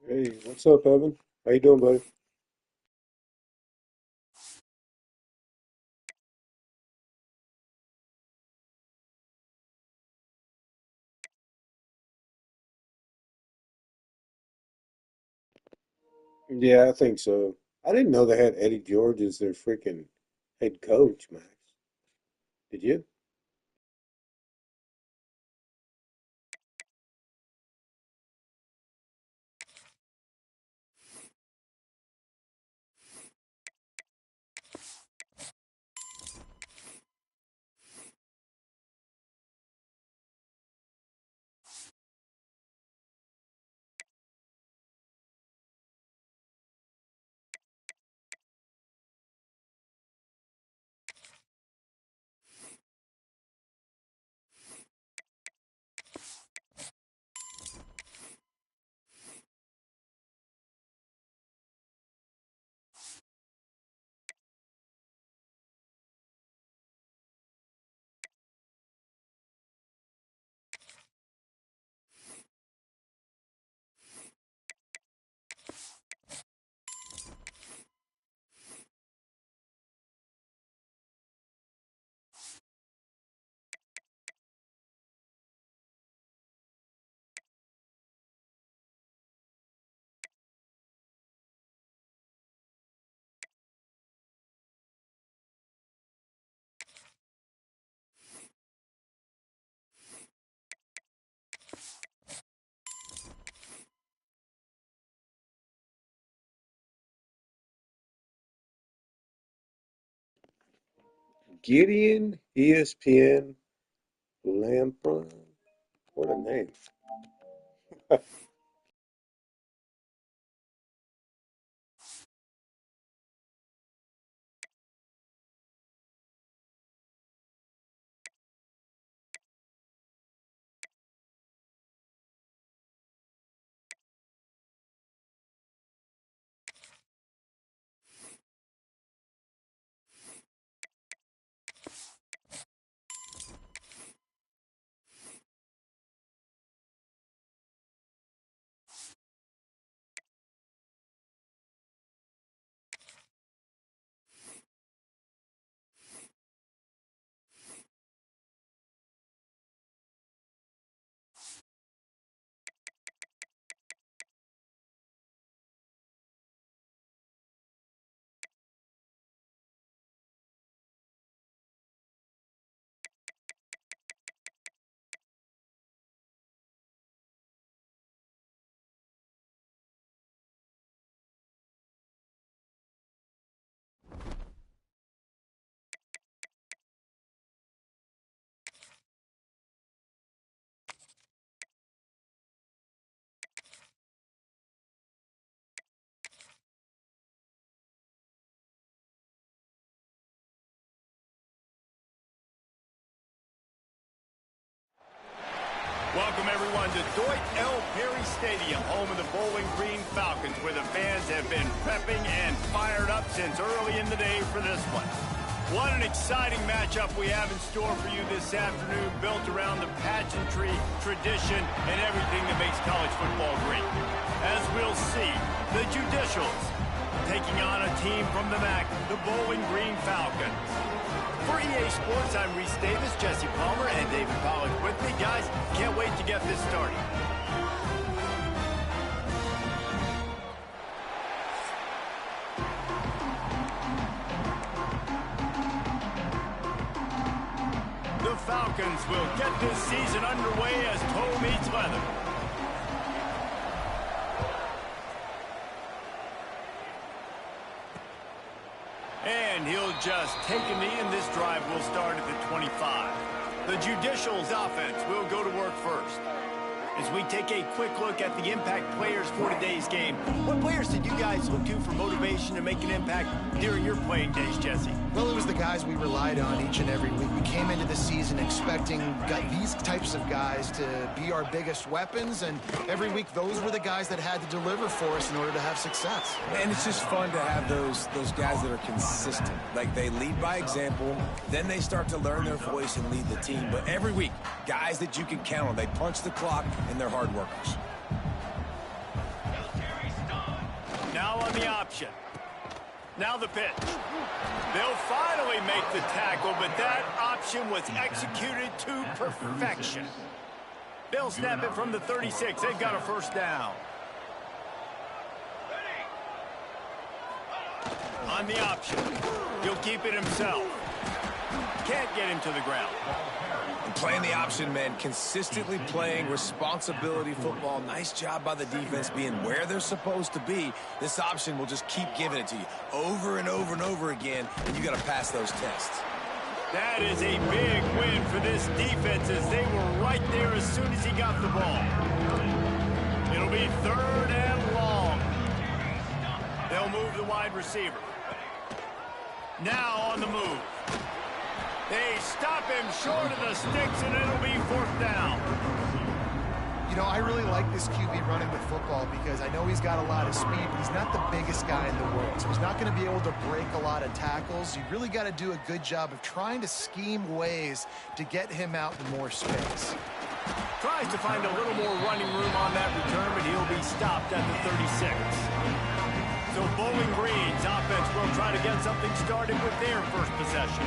Hey, what's up, Evan? How you doing, buddy? Yeah, I think so. I didn't know they had Eddie George as their freaking head coach, Max. Did you? Gideon, ESPN, Lampron. What a name. Welcome, everyone, to Deutsch L. Perry Stadium, home of the Bowling Green Falcons, where the fans have been prepping and fired up since early in the day for this one. What an exciting matchup we have in store for you this afternoon, built around the pageantry, tradition, and everything that makes college football great. As we'll see, the Judicials taking on a team from the MAC, the Bowling Green Falcons. For EA Sports, I'm Reese Davis, Jesse Palmer, and David Pollack with me. Guys, can't wait to get this started. The Falcons will get this season underway as toe meets leather. And he'll just take a knee, and this drive will start at the 25. The Judicials offense will go to work first. As we take a quick look at the impact players for today's game, what players did you guys look to for motivation to make an impact during your playing days, Jesse? Well, it was the guys we relied on each and every week. We came into the season expecting these types of guys to be our biggest weapons, and every week those were the guys that had to deliver for us in order to have success. And it's just fun to have those guys that are consistent. Like, they lead by example, then they start to learn their voice and lead the team. But every week, guys that you can count on, they punch the clock, and they're hard workers. Now on the option. Now the pitch. They'll finally make the tackle, but that option was executed to perfection. They'll snap it from the 36. They've got a first down. On the option. He'll keep it himself. Can't get him to the ground. And playing the option, man, consistently playing responsibility football. Nice job by the defense being where they're supposed to be. This option will just keep giving it to you over and over and over again, and you got to pass those tests. That is a big win for this defense as they were right there as soon as he got the ball. It'll be 3rd and long. They'll move the wide receiver. Now on the move. They stop him short of the sticks, and it'll be 4th down. You know, I really like this QB running the football because I know he's got a lot of speed, but he's not the biggest guy in the world. So he's not going to be able to break a lot of tackles. You really got to do a good job of trying to scheme ways to get him out in more space. Tries to find a little more running room on that return, but he'll be stopped at the 36. So Bowling Green's offense will try to get something started with their first possession.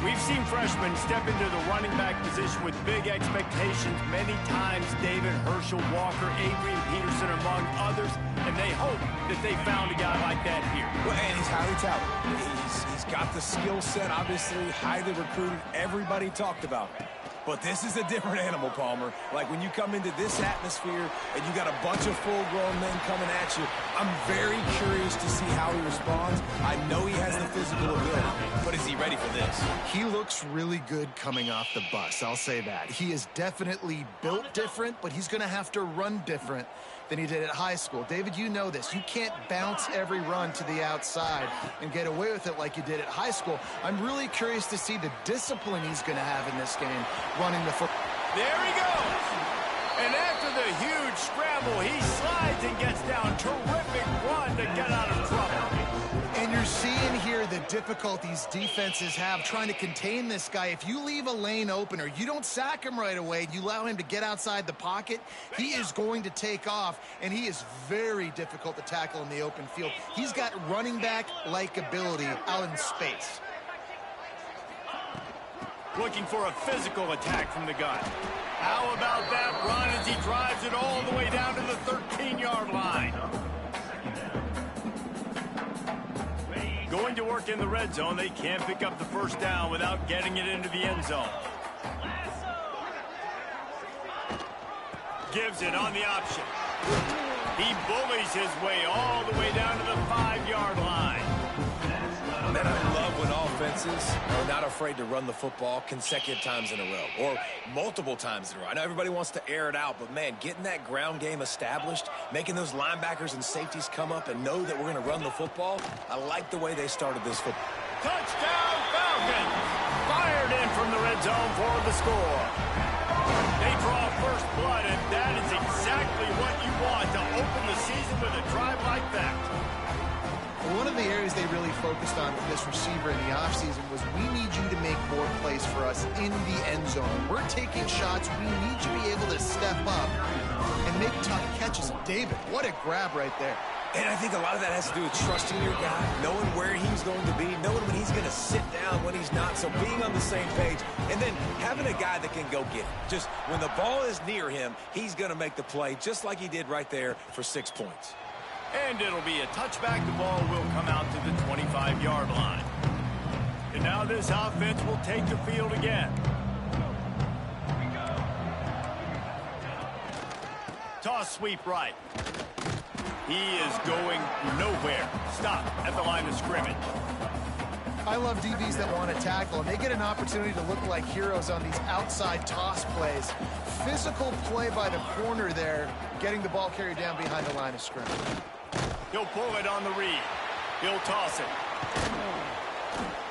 We've seen freshmen step into the running back position with big expectations many times. David, Herschel, Walker, Adrian Peterson, among others, and they hope that they found a guy like that here. Well, and he's highly talented. He's got the skill set, obviously, highly recruited. Everybody talked about him. But this is a different animal, Palmer. Like when you come into this atmosphere and you got a bunch of full-grown men coming at you, I'm very curious to see how he responds. I know he has the physical ability, but is he ready for this? He looks really good coming off the bus, I'll say that. He is definitely built different, but he's going to have to run different than he did at high school. David, you know this. You can't bounce every run to the outside and get away with it like you did at high school. I'm really curious to see the discipline he's going to have in this game running the football. There he goes. And after the huge scramble, he slides and gets down. Terrific run to get out of trouble. And you're seeing here the difficulties defenses have trying to contain this guy. If you leave a lane open or you don't sack him right away, you allow him to get outside the pocket, he is going to take off, and he is very difficult to tackle in the open field. He's got running back-like ability out in space. Looking for a physical attack from the gun. How about that run as he drives it all the way down to the 13-yard line? Going to work in the red zone, they can't pick up the first down without getting it into the end zone. Gives it on the option. He bullies his way all the way down to the 5-yard line. Man, I love when offenses are not afraid to run the football consecutive times in a row or multiple times in a row. I know everybody wants to air it out, but, man, getting that ground game established, making those linebackers and safeties come up and know that we're going to run the football, I like the way they started this football. Touchdown, Falcons! Fired in from the red zone for the score. They draw first blood, and that is exactly what you want to open the season with a drive like that. One of the areas they really focused on with this receiver in the offseason was we need you to make more plays for us in the end zone. We're taking shots. We need you to be able to step up and make tough catches. David, what a grab right there. And I think a lot of that has to do with trusting your guy, knowing where he's going to be, knowing when he's going to sit down, when he's not, so being on the same page, and then having a guy that can go get it. Just when the ball is near him, he's going to make the play just like he did right there for 6 points. And it'll be a touchback. The ball will come out to the 25-yard line. And now this offense will take the field again. Toss sweep right. He is going nowhere. Stop at the line of scrimmage. I love DBs that want to tackle, and they get an opportunity to look like heroes on these outside toss plays. Physical play by the corner there, getting the ball carried down behind the line of scrimmage. He'll pull it on the read. He'll toss it.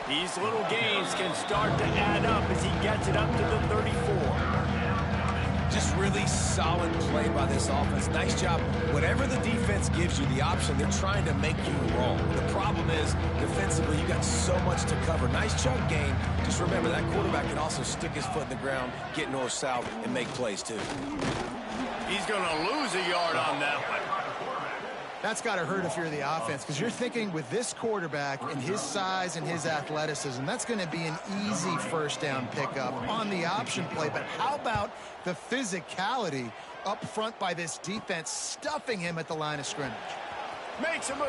These little gains can start to add up as he gets it up to the 34. Just really solid play by this offense. Nice job. Whatever the defense gives you, the option, they're trying to make you wrong. The problem is, defensively, you got so much to cover. Nice chunk game. Just remember, that quarterback can also stick his foot in the ground, get north-south, and make plays, too. He's going to lose a yard on that one. That's got to hurt if you're the offense, because you're thinking with this quarterback and his size and his athleticism, that's going to be an easy first down pickup on the option play. But how about the physicality up front by this defense, stuffing him at the line of scrimmage? Makes a move.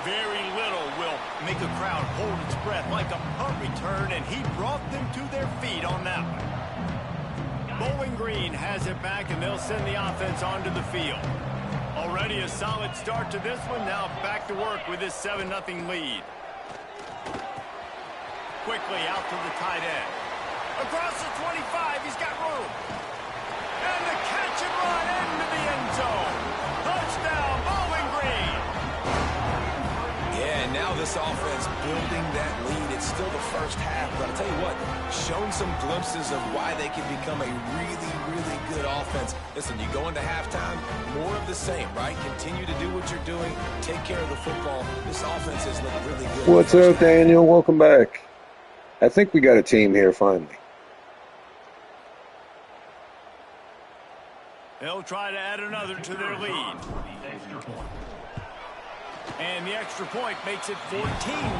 Very little will make a crowd hold its breath like a punt return, and he brought them to their feet on that one. Bowling Green has it back, and they'll send the offense onto the field. Already a solid start to this one. Now back to work with this 7-0 lead. Quickly out to the tight end. Across the 25, he's got room. And the catch and run into the end zone. Touchdown, Bowling Green. Yeah, and now this offense building that lead. It's still the first half, but I'll tell you what, shown some glimpses of why they can become a really, really good offense. Listen, you go into halftime, more of the same, right? Continue to do what you're doing, take care of the football. This offense has looked really good. What's up, Daniel? Welcome back. I think we got a team here finally. They'll try to add another to their lead. And the extra point makes it 14-0.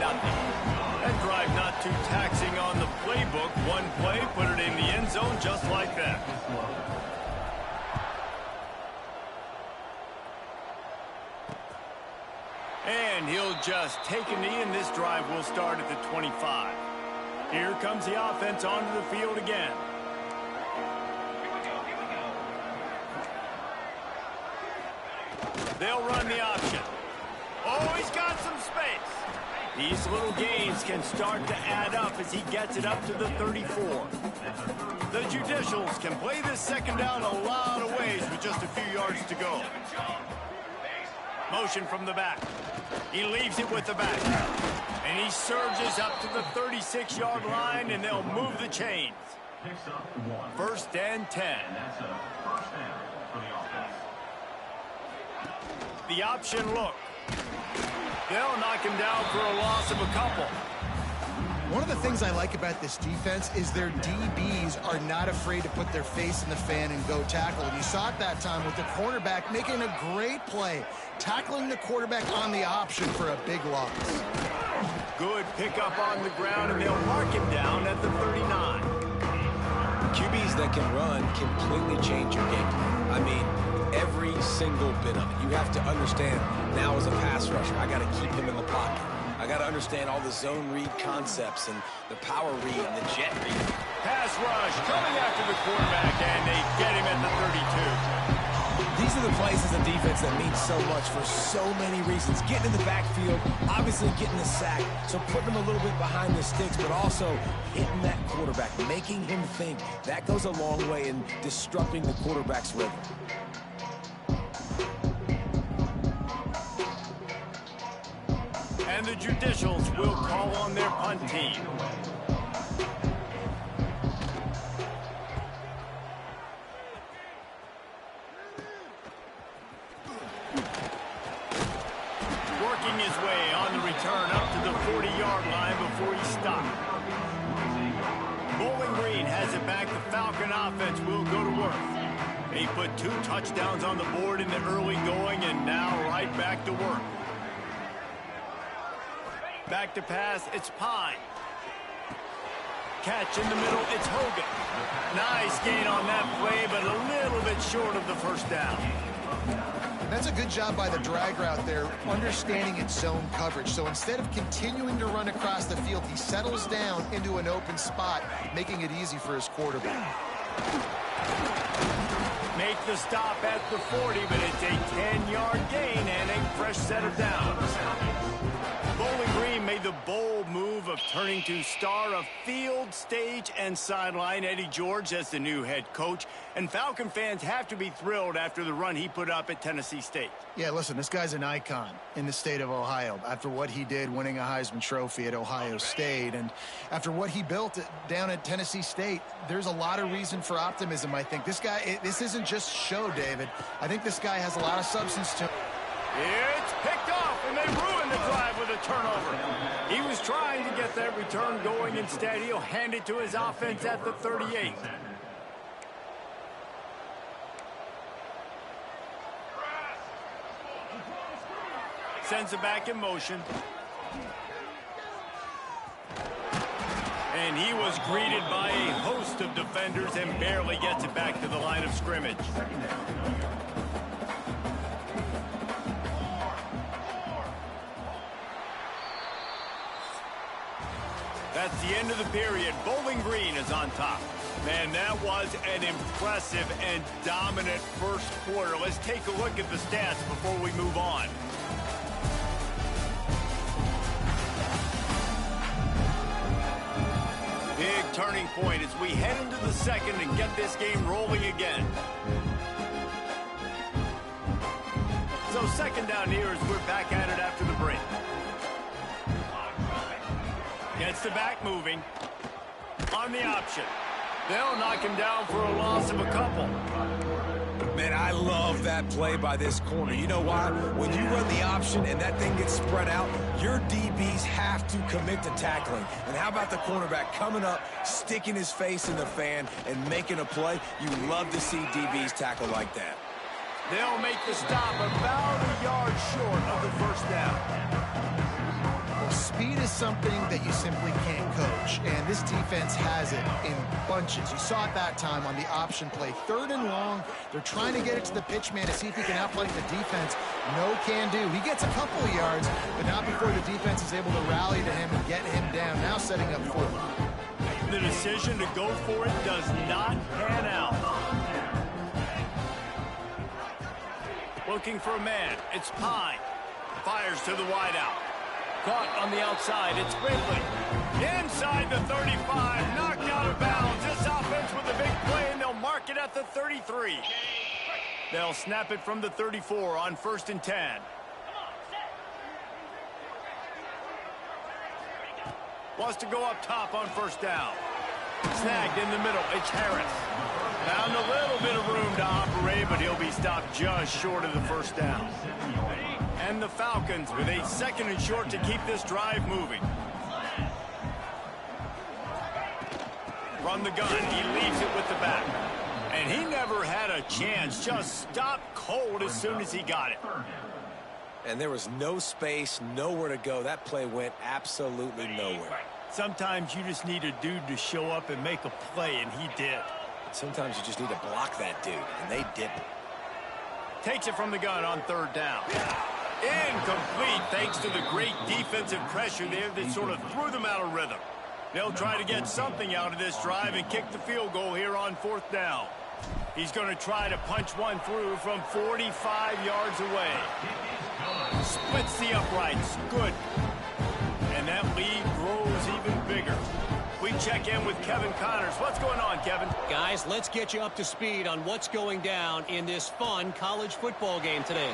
That drive not too taxing on the playbook. One play, put it in the end zone just like that. And he'll just take a knee, and this drive will start at the 25. Here comes the offense onto the field again. They'll run the option. Oh, he's got some space. These little gains can start to add up as he gets it up to the 34. The Judicials can play this second down a lot of ways with just a few yards to go. Motion from the back. He leaves it with the back. And he surges up to the 36-yard line, and they'll move the chains. First and 10. The option look. They'll knock him down for a loss of a couple. One of the things I like about this defense is their DBs are not afraid to put their face in the fan and go tackle. And you saw it that time with the cornerback making a great play, tackling the quarterback on the option for a big loss. Good pickup on the ground, and they'll mark him down at the 39. QBs that can run completely change your game plan. I mean, every single bit of it. You have to understand, now as a pass rusher, I got to keep him in the pocket. I got to understand all the zone read concepts and the power read and the jet read. Pass rush coming after the quarterback, and they get him at the 32. These are the plays as a defense that mean so much for so many reasons. Getting in the backfield, obviously getting the sack, so putting him a little bit behind the sticks, but also hitting that quarterback, making him think. That goes a long way in disrupting the quarterback's rhythm. And the Judicials will call on their punt team. Working his way on the return up to the 40-yard line before he stopped. Bowling Green has it back. The Falcon offense will go to work. They put 2 touchdowns on the board in the early going, and now right back to work. Back to pass, it's Pine. Catch in the middle, it's Hogan. Nice gain on that play, but a little bit short of the first down. That's a good job by the drag route there, understanding its zone coverage. So instead of continuing to run across the field, he settles down into an open spot, making it easy for his quarterback. Make the stop at the 40, but it's a 10-yard gain and a fresh set of downs. Bowling Green made the bold move of turning to star of field, stage, and sideline Eddie George as the new head coach. And Falcon fans have to be thrilled after the run he put up at Tennessee State. Yeah, listen, this guy's an icon in the state of Ohio after what he did winning a Heisman Trophy at Ohio State. And after what he built down at Tennessee State, there's a lot of reason for optimism, I think. This guy, this isn't just show, David. I think this guy has a lot of substance to him. It's picked off, and they ruined the drive with a turnover. He was trying to get that return going. Instead, he'll hand it to his offense at the 38. Sends it back in motion. And he was greeted by a host of defenders and barely gets it back to the line of scrimmage. That's the end of the period. Bowling Green is on top. Man, that was an impressive and dominant first quarter. Let's take a look at the stats before we move on. Big turning point as we head into the second and get this game rolling again. So second down here as we're back at it after the break. Gets the back moving. On the option. They'll knock him down for a loss of a couple. Man, I love that play by this corner. You know why? When you run the option and that thing gets spread out, your DBs have to commit to tackling. And how about the cornerback coming up, sticking his face in the fan, and making a play? You love to see DBs tackle like that. They'll make the stop about a yard short of the first down. Speed is something that you simply can't coach, and this defense has it in bunches. You saw it that time on the option play. 3rd and long, they're trying to get it to the pitch man to see if he can outplay the defense. No can do. He gets a couple of yards, but not before the defense is able to rally to him and get him down. Now setting up 4th. The decision to go for it does not pan out. Looking for a man. It's Pine. Fires to the wideout. Caught on the outside. It's Ridley. Inside the 35. Knocked out of bounds. This offense with a big play, and they'll mark it at the 33. They'll snap it from the 34 on 1st and 10. Wants to go up top on 1st down. Snagged in the middle. It's Harris. Found a little bit of room to operate, but he'll be stopped just short of the 1st down. And the Falcons with a 2nd and short to keep this drive moving. Run the gun. He leaves it with the back. And he never had a chance. Just stopped cold as soon as he got it. And there was no space, nowhere to go. That play went absolutely nowhere. Sometimes you just need a dude to show up and make a play, and he did. Sometimes you just need to block that dude, and they didn't. Takes it from the gun on 3rd down. Incomplete thanks to the great defensive pressure there that sort of threw them out of rhythm. They'll try to get something out of this drive and kick the field goal here on 4th down. He's going to try to punch one through from 45 yards away. Splits the uprights. Good. And that lead grows even bigger. We check in with Kevin Connors. What's going on, Kevin? Guys, let's get you up to speed on what's going down in this fun college football game today.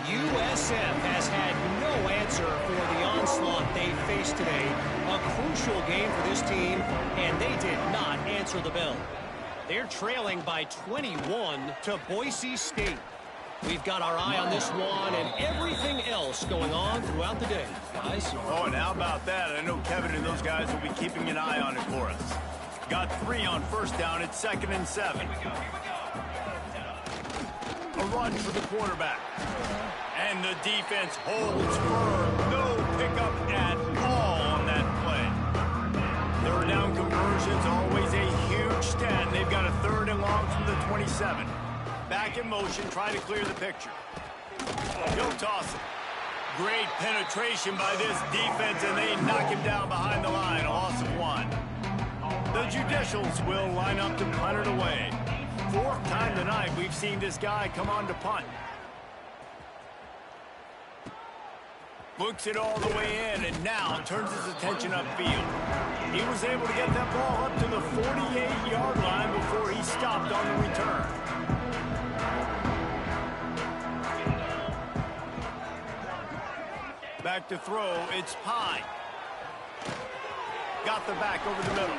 USF has had no answer for the onslaught they faced today. A crucial game for this team, and they did not answer the bell. They're trailing by 21 to Boise State. We've got our eye on this one and everything else going on throughout the day, guys. Oh, and how about that? I know Kevin and those guys will be keeping an eye on it for us. Got 3 on 1st down. It's 2nd and 7. A run for the quarterback. And the defense holds firm. No pickup at all on that play. 3rd down conversions, always a huge stat. They've got a 3rd and long from the 27. Back in motion, try to clear the picture. He'll toss it. Great penetration by this defense, and they knock him down behind the line. A loss of 1. The Judicials will line up to punt it away. 4th time tonight we've seen this guy come on to punt. Looks it all the way in, and now turns his attention upfield. He was able to get that ball up to the 48-yard line before he stopped on the return. Back to throw, it's Pine. Got the back over the middle.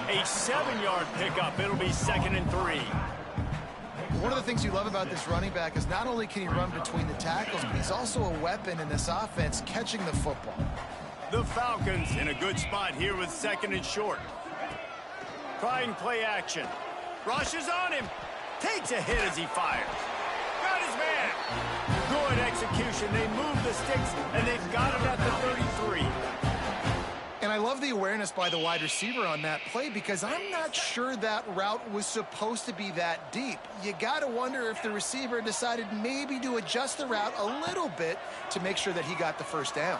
A 7-yard pickup. It'll be 2nd and 3. One of the things you love about this running back is not only can he run between the tackles, but he's also a weapon in this offense catching the football. The Falcons in a good spot here with 2nd and short. Trying play action. Rushes on him. Takes a hit as he fires. Got his man. Good execution. They move the sticks, and they've got it at the 33. And I love the awareness by the wide receiver on that play because I'm not sure that route was supposed to be that deep. You got to wonder if the receiver decided maybe to adjust the route a little bit to make sure that he got the first down.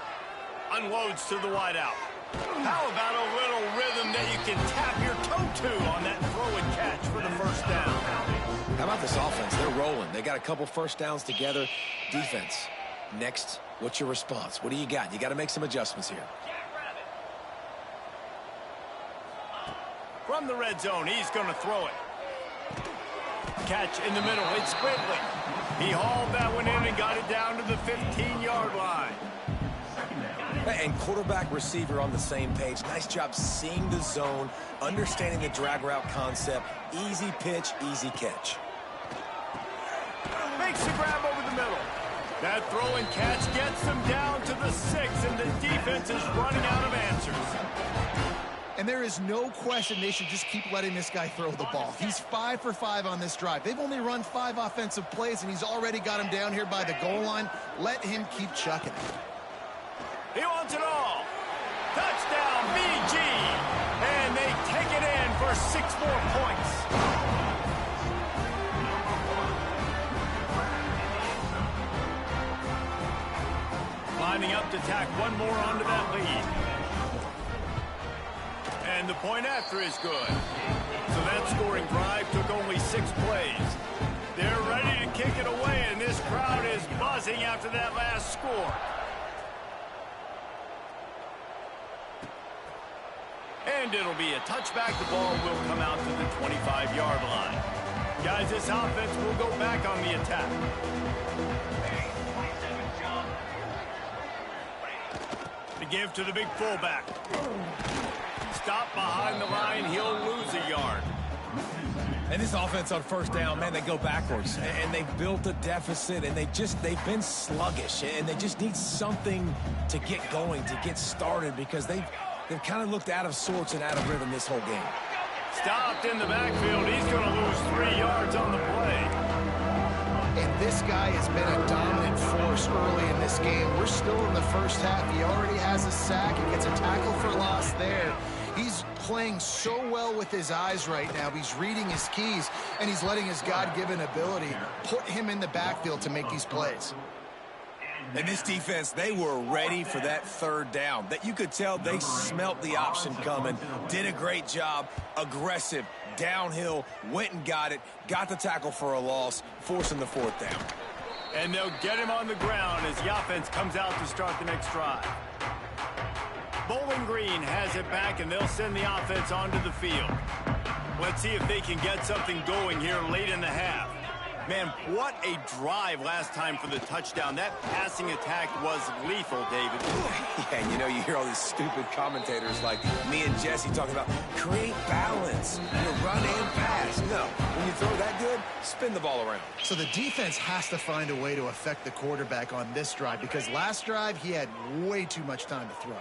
Unloads to the wideout. How about a little rhythm that you can tap your toe to on that throw and catch for the first down? How about this offense? They're rolling. They got a couple first downs together. Defense, next, what's your response? What do you got? You got to make some adjustments here. From the red zone, he's going to throw it. Catch in the middle. It's Quigley. He hauled that one in and got it down to the 15-yard line. And quarterback receiver on the same page. Nice job seeing the zone, understanding the drag route concept. Easy pitch, easy catch. Makes the grab over the middle. That throw and catch gets them down to the 6, and the defense is running out of answers. And there is no question they should just keep letting this guy throw the ball. He's 5 for 5 on this drive. They've only run 5 offensive plays, and he's already got him down here by the goal line. Let him keep chucking it. He wants it all. Touchdown, BG. And they take it in for 6 more points. Lining up to tack one more onto that lead. And the point after is good. So that scoring drive took only 6 plays. They're ready to kick it away, and this crowd is buzzing after that last score. And it'll be a touchback. The ball will come out to the 25-yard line. Guys, this offense will go back on the attack. To give to the big fullback. Stop behind the line. He'll lose a yard. And this offense on first down, man, they go backwards. And they've built a deficit, and they've been sluggish. And they just need something to get going, to get started, because they've kind of looked out of sorts and out of rhythm this whole game. Stopped in the backfield. He's going to lose 3 yards on the play. And this guy has been a dominant force early in this game. We're still in the first half. He already has a sack and gets a tackle for loss there. He's playing so well with his eyes right now. He's reading his keys, and he's letting his God-given ability put him in the backfield to make these plays. And this defense, they were ready for that third down. That you could tell they smelt the option coming, did a great job, aggressive, downhill, went and got it, got the tackle for a loss, forcing the 4th down. And they'll get him on the ground as the offense comes out to start the next drive. Bowling Green has it back, and they'll send the offense onto the field. Let's see if they can get something going here late in the half. Man, what a drive last time for the touchdown. That passing attack was lethal, David. Yeah, you know, you hear all these stupid commentators like me and Jesse talking about create balance, run and pass. No, when you throw that good, spin the ball around. So the defense has to find a way to affect the quarterback on this drive, because last drive he had way too much time to throw.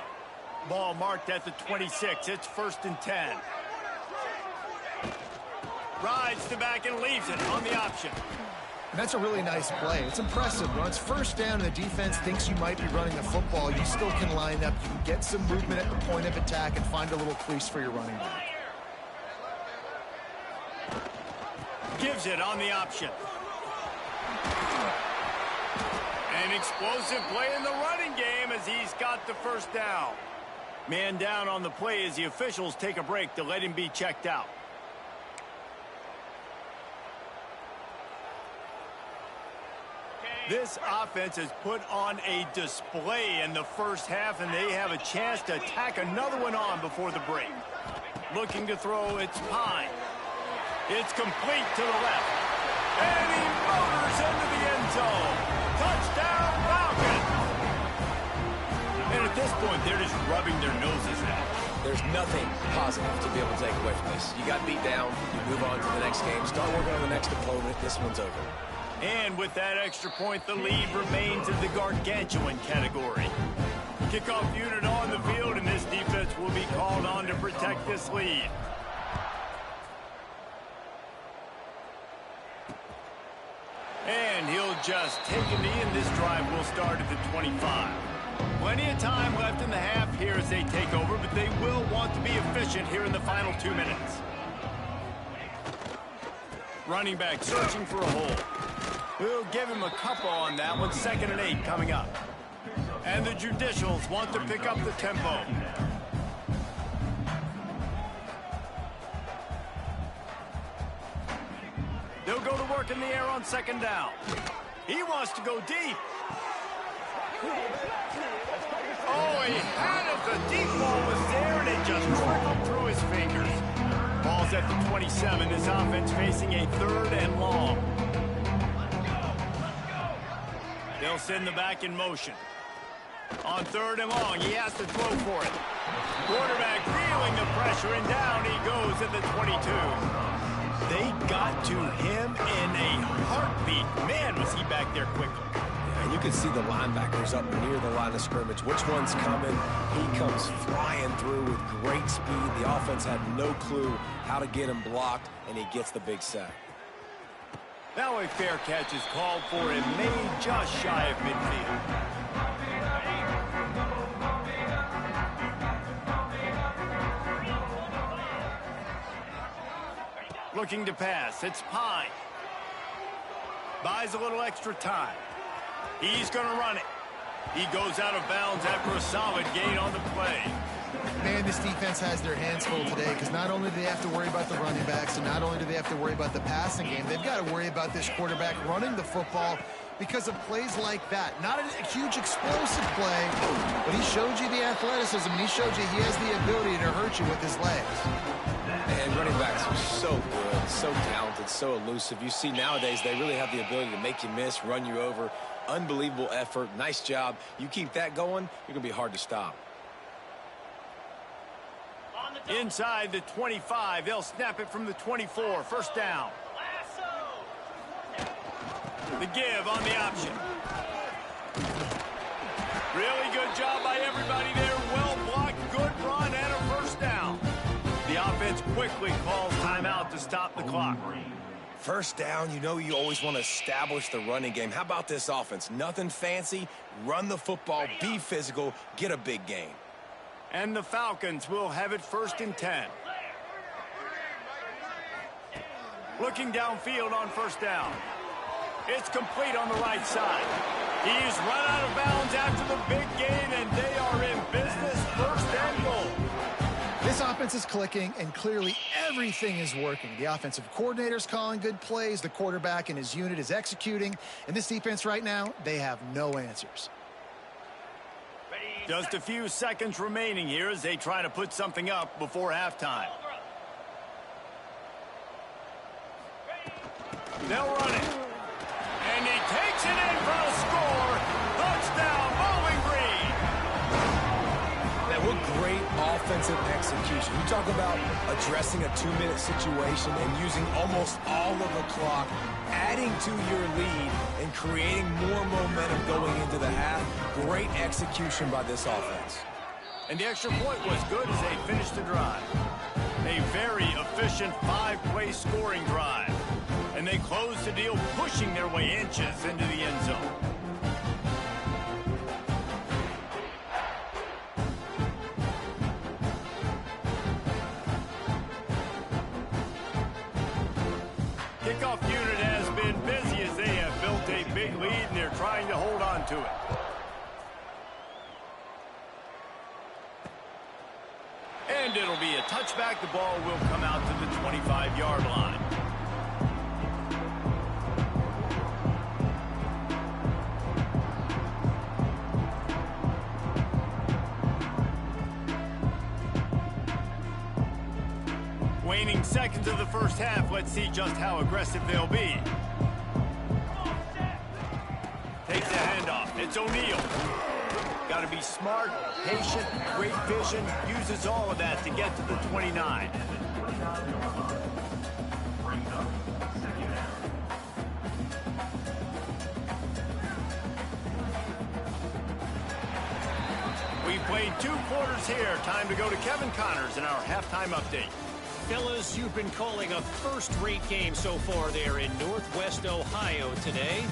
Ball marked at the 26. It's 1st and 10. Rides to back and leaves it on the option. And that's a really nice play. It's impressive. When it's first down and the defense thinks you might be running the football, you still can line up. You can get some movement at the point of attack and find a little crease for your running back. Gives it on the option. An explosive play in the running game as he's got the first down. Man down on the play as the officials take a break to let him be checked out. This offense has put on a display in the first half, and they have a chance to tack another one on before the break. Looking to throw, it's Pine. It's complete to the left. And he motors into the end zone. Touchdown, Falcons! And at this point, they're just rubbing their noses at it. There's nothing positive to be able to take away from this. You got beat down, you move on to the next game, start working on the next opponent. This one's over. And with that extra point, the lead remains in the gargantuan category. Kickoff unit on the field, and this defense will be called on to protect this lead. And he'll just take a knee, and this drive will start at the 25. Plenty of time left in the half here as they take over, but they will want to be efficient here in the final 2 minutes. Running back searching for a hole. We'll give him a couple on that one. 2nd and 8 coming up. And the Judicials want to pick up the tempo. They'll go to work in the air on 2nd down. He wants to go deep. Oh, he had it. The deep ball was there, and it just trickled through his fingers. Ball's at the 27. This offense facing a 3rd and long. They'll send the back in motion. On 3rd and long, he has to throw for it. Quarterback feeling the pressure, and down he goes at the 22. They got to him in a heartbeat. Man, was he back there quickly. And you can see the linebackers up near the line of scrimmage. Which one's coming? He comes flying through with great speed. The offense had no clue how to get him blocked, and he gets the big sack. Now a fair catch is called for and made just shy of midfield. Looking to pass. It's Pine. Buys a little extra time. He's going to run it. He goes out of bounds after a solid gain on the play. Man, this defense has their hands full today because not only do they have to worry about the running backs and not only do they have to worry about the passing game, they've got to worry about this quarterback running the football because of plays like that. Not a huge explosive play, but he showed you the athleticism, and he showed you he has the ability to hurt you with his legs. And running backs are so good, so talented, so elusive. You see nowadays they really have the ability to make you miss, run you over. Unbelievable effort. Nice job. You keep that going, you're going to be hard to stop. Inside the 25, they'll snap it from the 24. 1st down. The give on the option. Really good job by everybody there. Well blocked, good run, and a 1st down. The offense quickly calls timeout to stop the clock. 1st down, you know you always want to establish the running game. How about this offense? Nothing fancy. Run the football, be physical, get a big gain. And the Falcons will have it 1st and 10. Looking downfield on 1st down. It's complete on the right side. He's run out of bounds after the big gain, and they are in business. 1st and goal. This offense is clicking, and clearly everything is working. The offensive coordinator's calling good plays. The quarterback and his unit is executing. And this defense right now, they have no answers. Just a few seconds remaining here as they try to put something up before halftime. They'll run it. And he takes it in for a score. Touchdown, Bowling Green. Now, what great offensive execution. You talk about addressing a 2-minute situation and using almost all of the clock, adding to your lead and creating more momentum going into the half. Great execution by this offense. And the extra point was good as they finished the drive. A very efficient 5-play scoring drive. And they close the deal, pushing their way inches into the end zone. Kickoff unit has been busy as they have built a big lead, and they're trying to hold on to it. And it'll be a touchback. The ball will come out to the 25-yard line. Waning seconds of the 1st half. Let's see just how aggressive they'll be. Takes the handoff. It's O'Neal. Got to be smart, patient, great vision. Uses all of that to get to the 29. We've played 2 quarters here. Time to go to Kevin Connors in our halftime update. fellas, you've been calling a first-rate game so far there in Northwest Ohio today.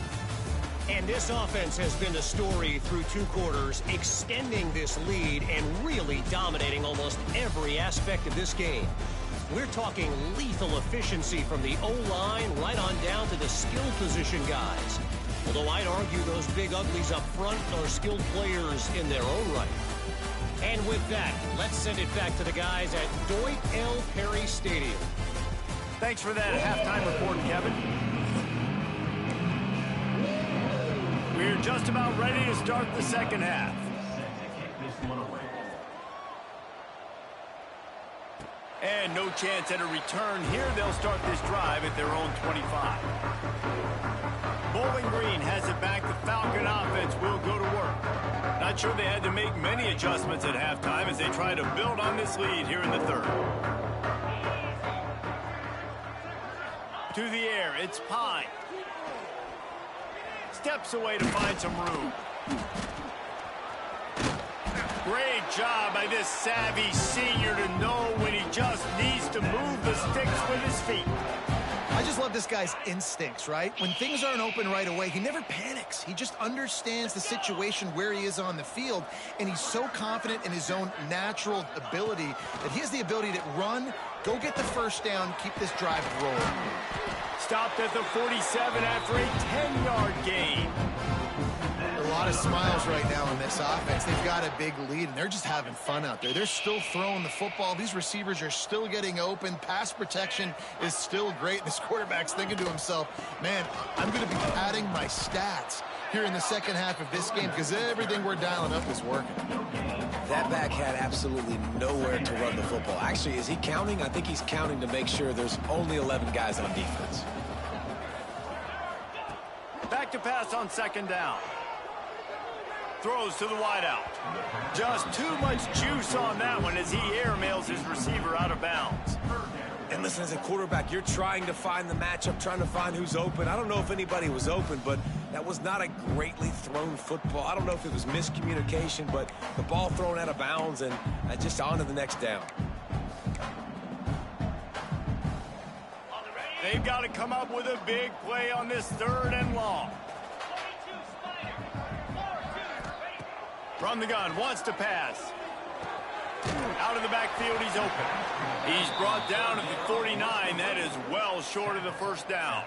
And this offense has been the story through 2 quarters, extending this lead and really dominating almost every aspect of this game. We're talking lethal efficiency from the O-line right on down to the skill position guys. Although I'd argue those big uglies up front are skilled players in their own right. And with that, let's send it back to the guys at Dwight L. Perry Stadium. Thanks for that halftime report, Kevin. We're just about ready to start the second half. And no chance at a return here. They'll start this drive at their own 25. Bowling Green has it back. The Falcon offense will go to work. Not sure they had to make many adjustments at halftime as they try to build on this lead here in the third. To the air, it's Pine. Steps away to find some room. Great job by this savvy senior to know when he just needs to move the sticks with his feet. I just love this guy's instincts, right? When things aren't open right away, he never panics. He just understands the situation where he is on the field, and he's so confident in his own natural ability that he has the ability to run, go get the first down, keep this drive rolling. Stopped at the 47 after a 10-yard gain. A lot of smiles right now in this offense. They've got a big lead, and they're just having fun out there. They're still throwing the football. These receivers are still getting open. Pass protection is still great. This quarterback's thinking to himself, man, I'm going to be padding my stats here in the second half of this game because everything we're dialing up is working. That back had absolutely nowhere to run the football. Actually, is he counting? I think he's counting to make sure there's only 11 guys on defense. Back to pass on second down. Throws to the wideout. Just too much juice on that one as he airmails his receiver out of bounds. And listen, as a quarterback, you're trying to find the matchup, trying to find who's open. I don't know if anybody was open, but that was not a greatly thrown football. I don't know if it was miscommunication, but the ball thrown out of bounds and just on to the next down. They've got to come up with a big play on this third and long. From the gun, wants to pass. Out of the backfield, he's open. He's brought down at the 49. That is well short of the first down.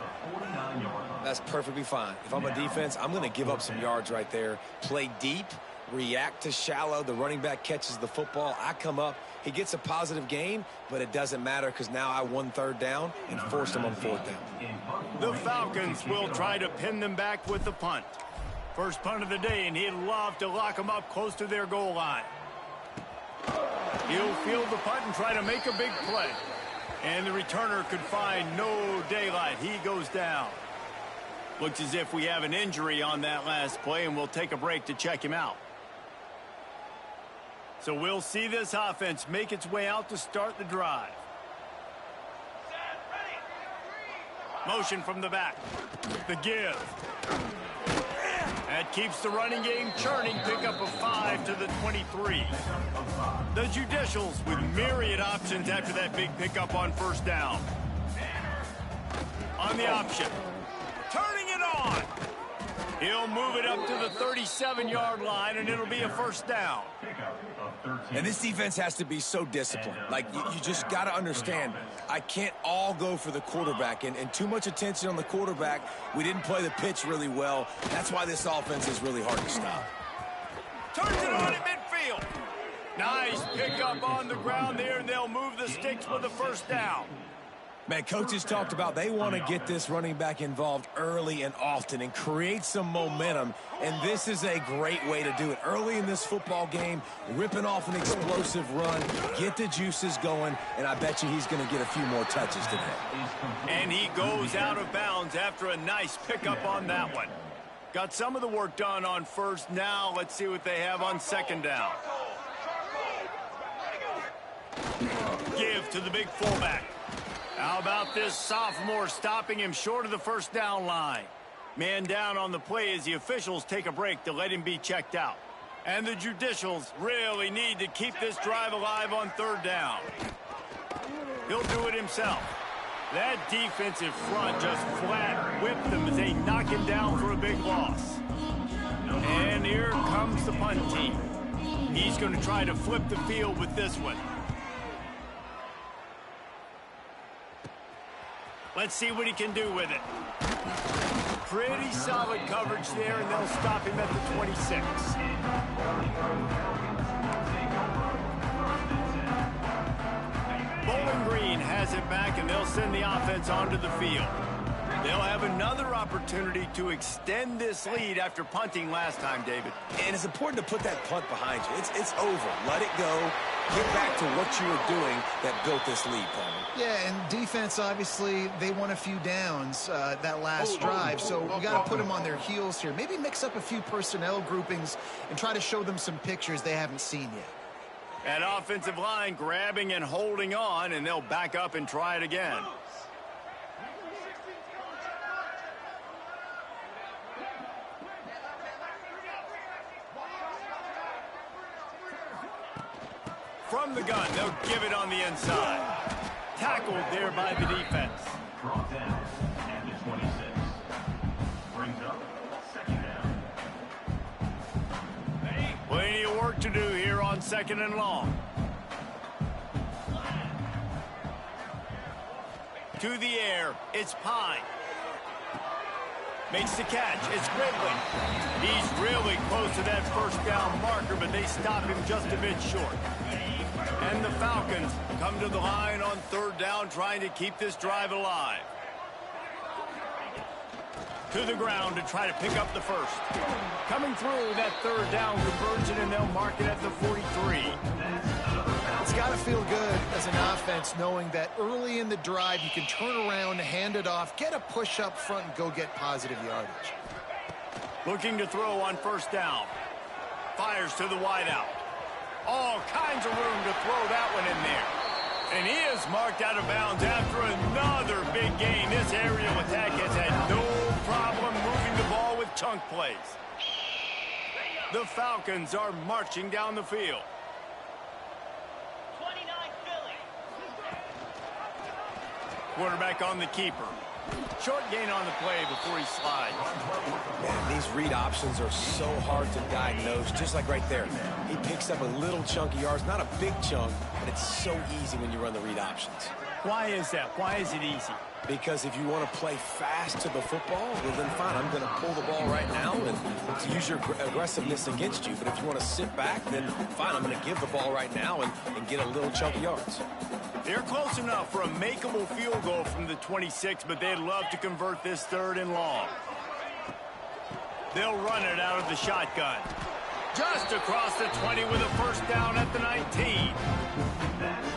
That's perfectly fine. If I'm a defense, I'm going to give up some yards right there. Play deep, react to shallow. The running back catches the football. I come up. He gets a positive gain, but it doesn't matter because now I won third down and forced him on fourth down. The Falcons will try to pin them back with the punt. First punt of the day, and he'd love to lock them up close to their goal line. He'll field the punt and try to make a big play. And the returner could find no daylight. He goes down. Looks as if we have an injury on that last play, and we'll take a break to check him out. So we'll see this offense make its way out to start the drive. Motion from the back. The give. That keeps the running game churning. Pick up a 5 to the 23. The Judicials with myriad options after that big pickup on first down. On the option. Turning it on. He'll move it up to the 37-yard line, and it'll be a first down. And this defense has to be so disciplined. Like, you just got to understand, I can't all go for the quarterback. And too much attention on the quarterback. We didn't play the pitch really well. That's why this offense is really hard to stop. Turns it on at midfield. Nice pickup on the ground there, and they'll move the sticks with the first down. Man, coaches talked about they want to get this running back involved early and often and create some momentum, and this is a great way to do it. Early in this football game, ripping off an explosive run, get the juices going, and I bet you he's going to get a few more touches today. And he goes out of bounds after a nice pickup on that one. Got some of the work done on first. Now let's see what they have on second down. Give to the big fullback. How about this sophomore stopping him short of the first down line? Man down on the play as the officials take a break to let him be checked out. And the Judicials really need to keep this drive alive on third down. He'll do it himself. That defensive front just flat whipped them as they knock him down for a big loss. And here comes the punt team. He's going to try to flip the field with this one. Let's see what he can do with it. Pretty solid coverage there, and they'll stop him at the 26. Bowling Green has it back, and they'll send the offense onto the field. They'll have another opportunity to extend this lead after punting last time, David. And it's important to put that punt behind you. It's over. Let it go. Get back to what you were doing that built this lead, Palmer. Yeah, and defense, obviously, they won a few downs that last drive, so you got to put them on their heels here. Maybe mix up a few personnel groupings and try to show them some pictures they haven't seen yet. That offensive line grabbing and holding on, and they'll back up and try it again. From the gun, they'll give it on the inside. Tackled there by the defense. Brought down at the 26. Brings up second down. Plenty of work to do here on second and long. To the air, it's Pine. Makes the catch, it's Ridley. He's really close to that first down marker, but they stop him just a bit short. And the Falcons come to the line on third down, trying to keep this drive alive. To the ground to try to pick up the first. Coming through that third down conversion, and they'll mark it at the 43. It's got to feel good as an offense knowing that early in the drive you can turn around, hand it off, get a push up front, and go get positive yardage. Looking to throw on first down. Fires to the wideout. All kinds of room to throw that one in there. And he is marked out of bounds after another big gain. This aerial attack has had no problem moving the ball with chunk plays. The Falcons are marching down the field. 29 Philly. Quarterback on the keeper. Short gain on the play before he slides. Man, these read options are so hard to diagnose, just like right there. He picks up a little chunk of yards, not a big chunk, but it's so easy when you run the read options. Why is that? Why is it easy? Because if you want to play fast to the football, well then fine, I'm going to pull the ball right now and to use your aggressiveness against you. But if you want to sit back, then fine, I'm going to give the ball right now and get a little chunk of yards. They're close enough for a makeable field goal from the 26, but they'd love to convert this third and long. They'll run it out of the shotgun. Just across the 20 with a first down at the 19.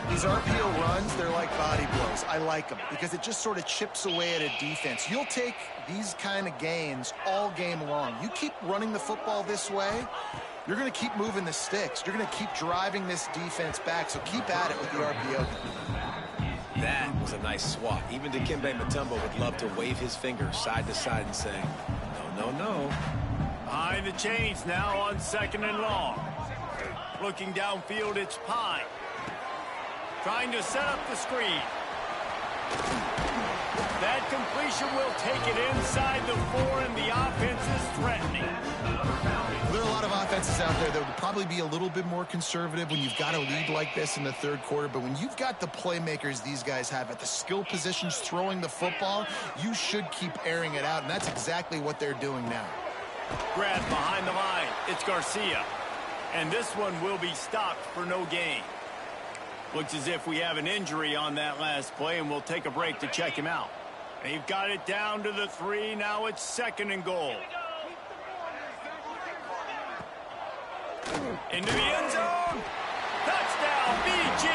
These RPO runs, they're like body blows. I like them because it just sort of chips away at a defense. You'll take these kind of gains all game long. You keep running the football this way, you're going to keep moving the sticks. You're going to keep driving this defense back, so keep at it with the RPO. That was a nice swat. Even Dikembe Mutombo would love to wave his finger side to side and say, no, no, no. Behind the chains now on second and long. Looking downfield, it's Pine. Trying to set up the screen. That completion will take it inside the 4, and the offense is threatening. There are a lot of offenses out there that would probably be a little bit more conservative when you've got a lead like this in the third quarter, but when you've got the playmakers these guys have at the skill positions throwing the football, you should keep airing it out, and that's exactly what they're doing now. Grab behind the line. It's Garcia. And this one will be stopped for no gain. Looks as if we have an injury on that last play, and we'll take a break to check him out. They've got it down to the 3. Now it's second and goal. Into the end zone. Touchdown, BG.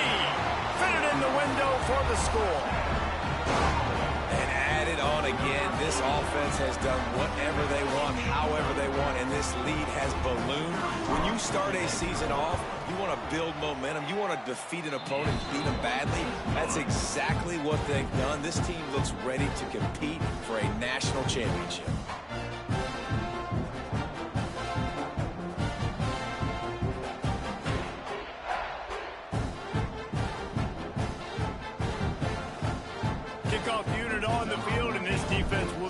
Fitted in the window for the score. And added on again, this offense has done whatever they want, however they want, and this lead has ballooned. When you start a season off, you want to build momentum. You want to defeat an opponent, beat them badly. That's exactly what they've done. This team looks ready to compete for a national championship.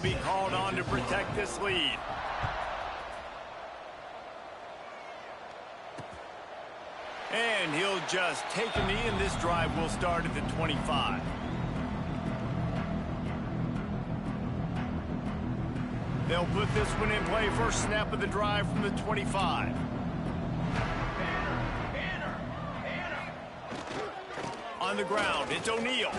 be called on to protect this lead. And he'll just take a knee, and this drive will start at the 25. They'll put this one in play. First snap of the drive from the 25. On the ground, it's O'Neal.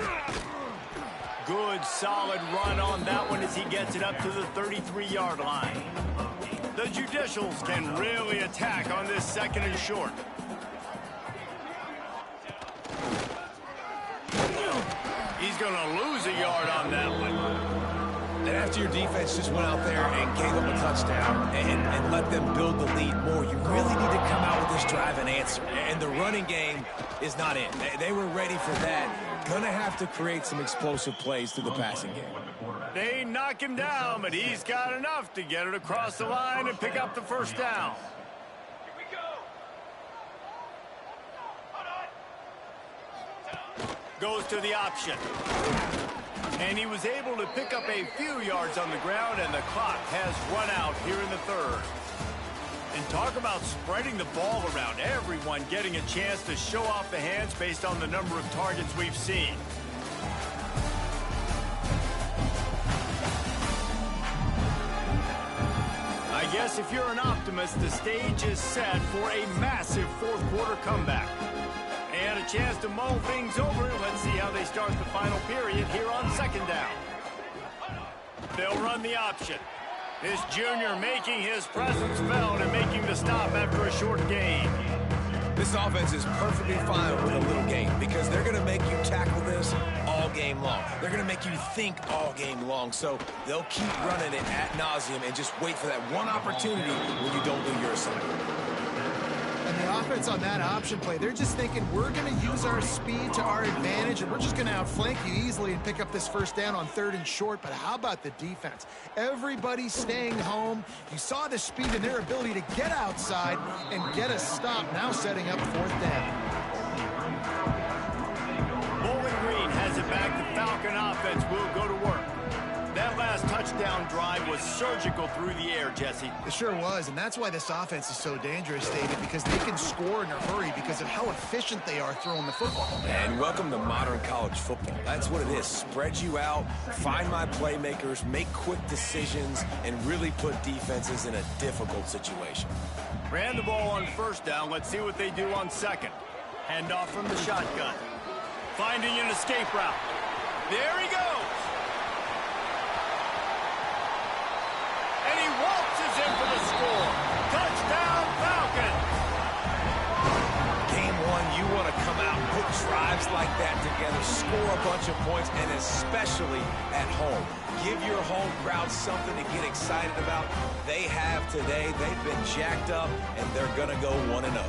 Good, solid run on that one as he gets it up to the 33-yard line. The Judicials can really attack on this second and short. He's going to lose a yard on that one. And after your defense just went out there and gave them a touchdown and let them build the lead more, you really need to come out with this drive and answer. And the running game is not in. They were ready for that. Going to have to create some explosive plays through the passing game. They knock him down, but he's got enough to get it across the line and pick up the first down. Goes to the option. And he was able to pick up a few yards on the ground, and the clock has run out here in the third. And talk about spreading the ball around. Everyone getting a chance to show off the hands based on the number of targets we've seen. I guess if you're an optimist, the stage is set for a massive fourth-quarter comeback. And a chance to mull things over. Let's see how they start the final period here on second down. They'll run the option. This junior making his presence felt and making the stop after a short gain. This offense is perfectly fine with a little game because they're going to make you tackle this all game long. They're going to make you think all game long. So they'll keep running it ad nauseum and just wait for that one opportunity when you don't do your assignment. And the offense on that option play, they're just thinking we're going to use our speed to our advantage and we're just going to outflank you easily and pick up this first down on third and short. But how about the defense? Everybody staying home. You saw the speed and their ability to get outside and get a stop, now setting up fourth down. Bowling Green has it back. The Falcon offense will go to work. That last touchdown drive was surgical through the air, Jesse. It sure was, and that's why this offense is so dangerous, David, because they can score in a hurry because of how efficient they are throwing the football. And welcome to modern college football. That's what it is. Spread you out, find my playmakers, make quick decisions, and really put defenses in a difficult situation. Ran the ball on first down. Let's see what they do on second. Handoff from the shotgun. Finding an escape route. There he goes. And he waltzes in for the score. Touchdown, Falcons. Game one, you want to come out and put drives like that together, score a bunch of points, and especially at home. Give your home crowd something to get excited about. They have today. They've been jacked up, and they're going to go 1-0.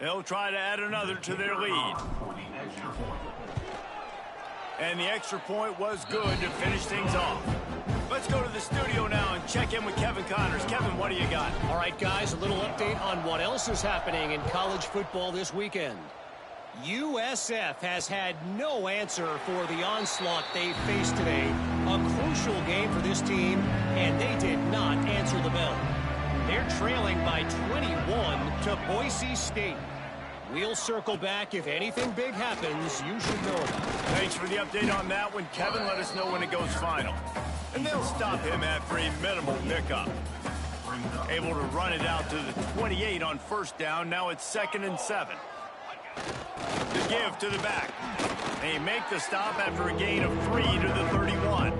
They'll try to add another to their lead. And the extra point was good to finish things off. Let's go to the studio now and check in with Kevin Connors. Kevin, what do you got? All right, guys, a little update on what else is happening in college football this weekend. USF has had no answer for the onslaught they faced today. A crucial game for this team, and they did not answer the bell. They're trailing by 21 to Boise State. We'll circle back. If anything big happens, you should know about it. Thanks for the update on that one, Kevin. Let us know when it goes final. And they'll stop him after a minimal pickup. Able to run it out to the 28 on first down. Now it's 2nd and 7. The give to the back. They make the stop after a gain of 3 to the 31.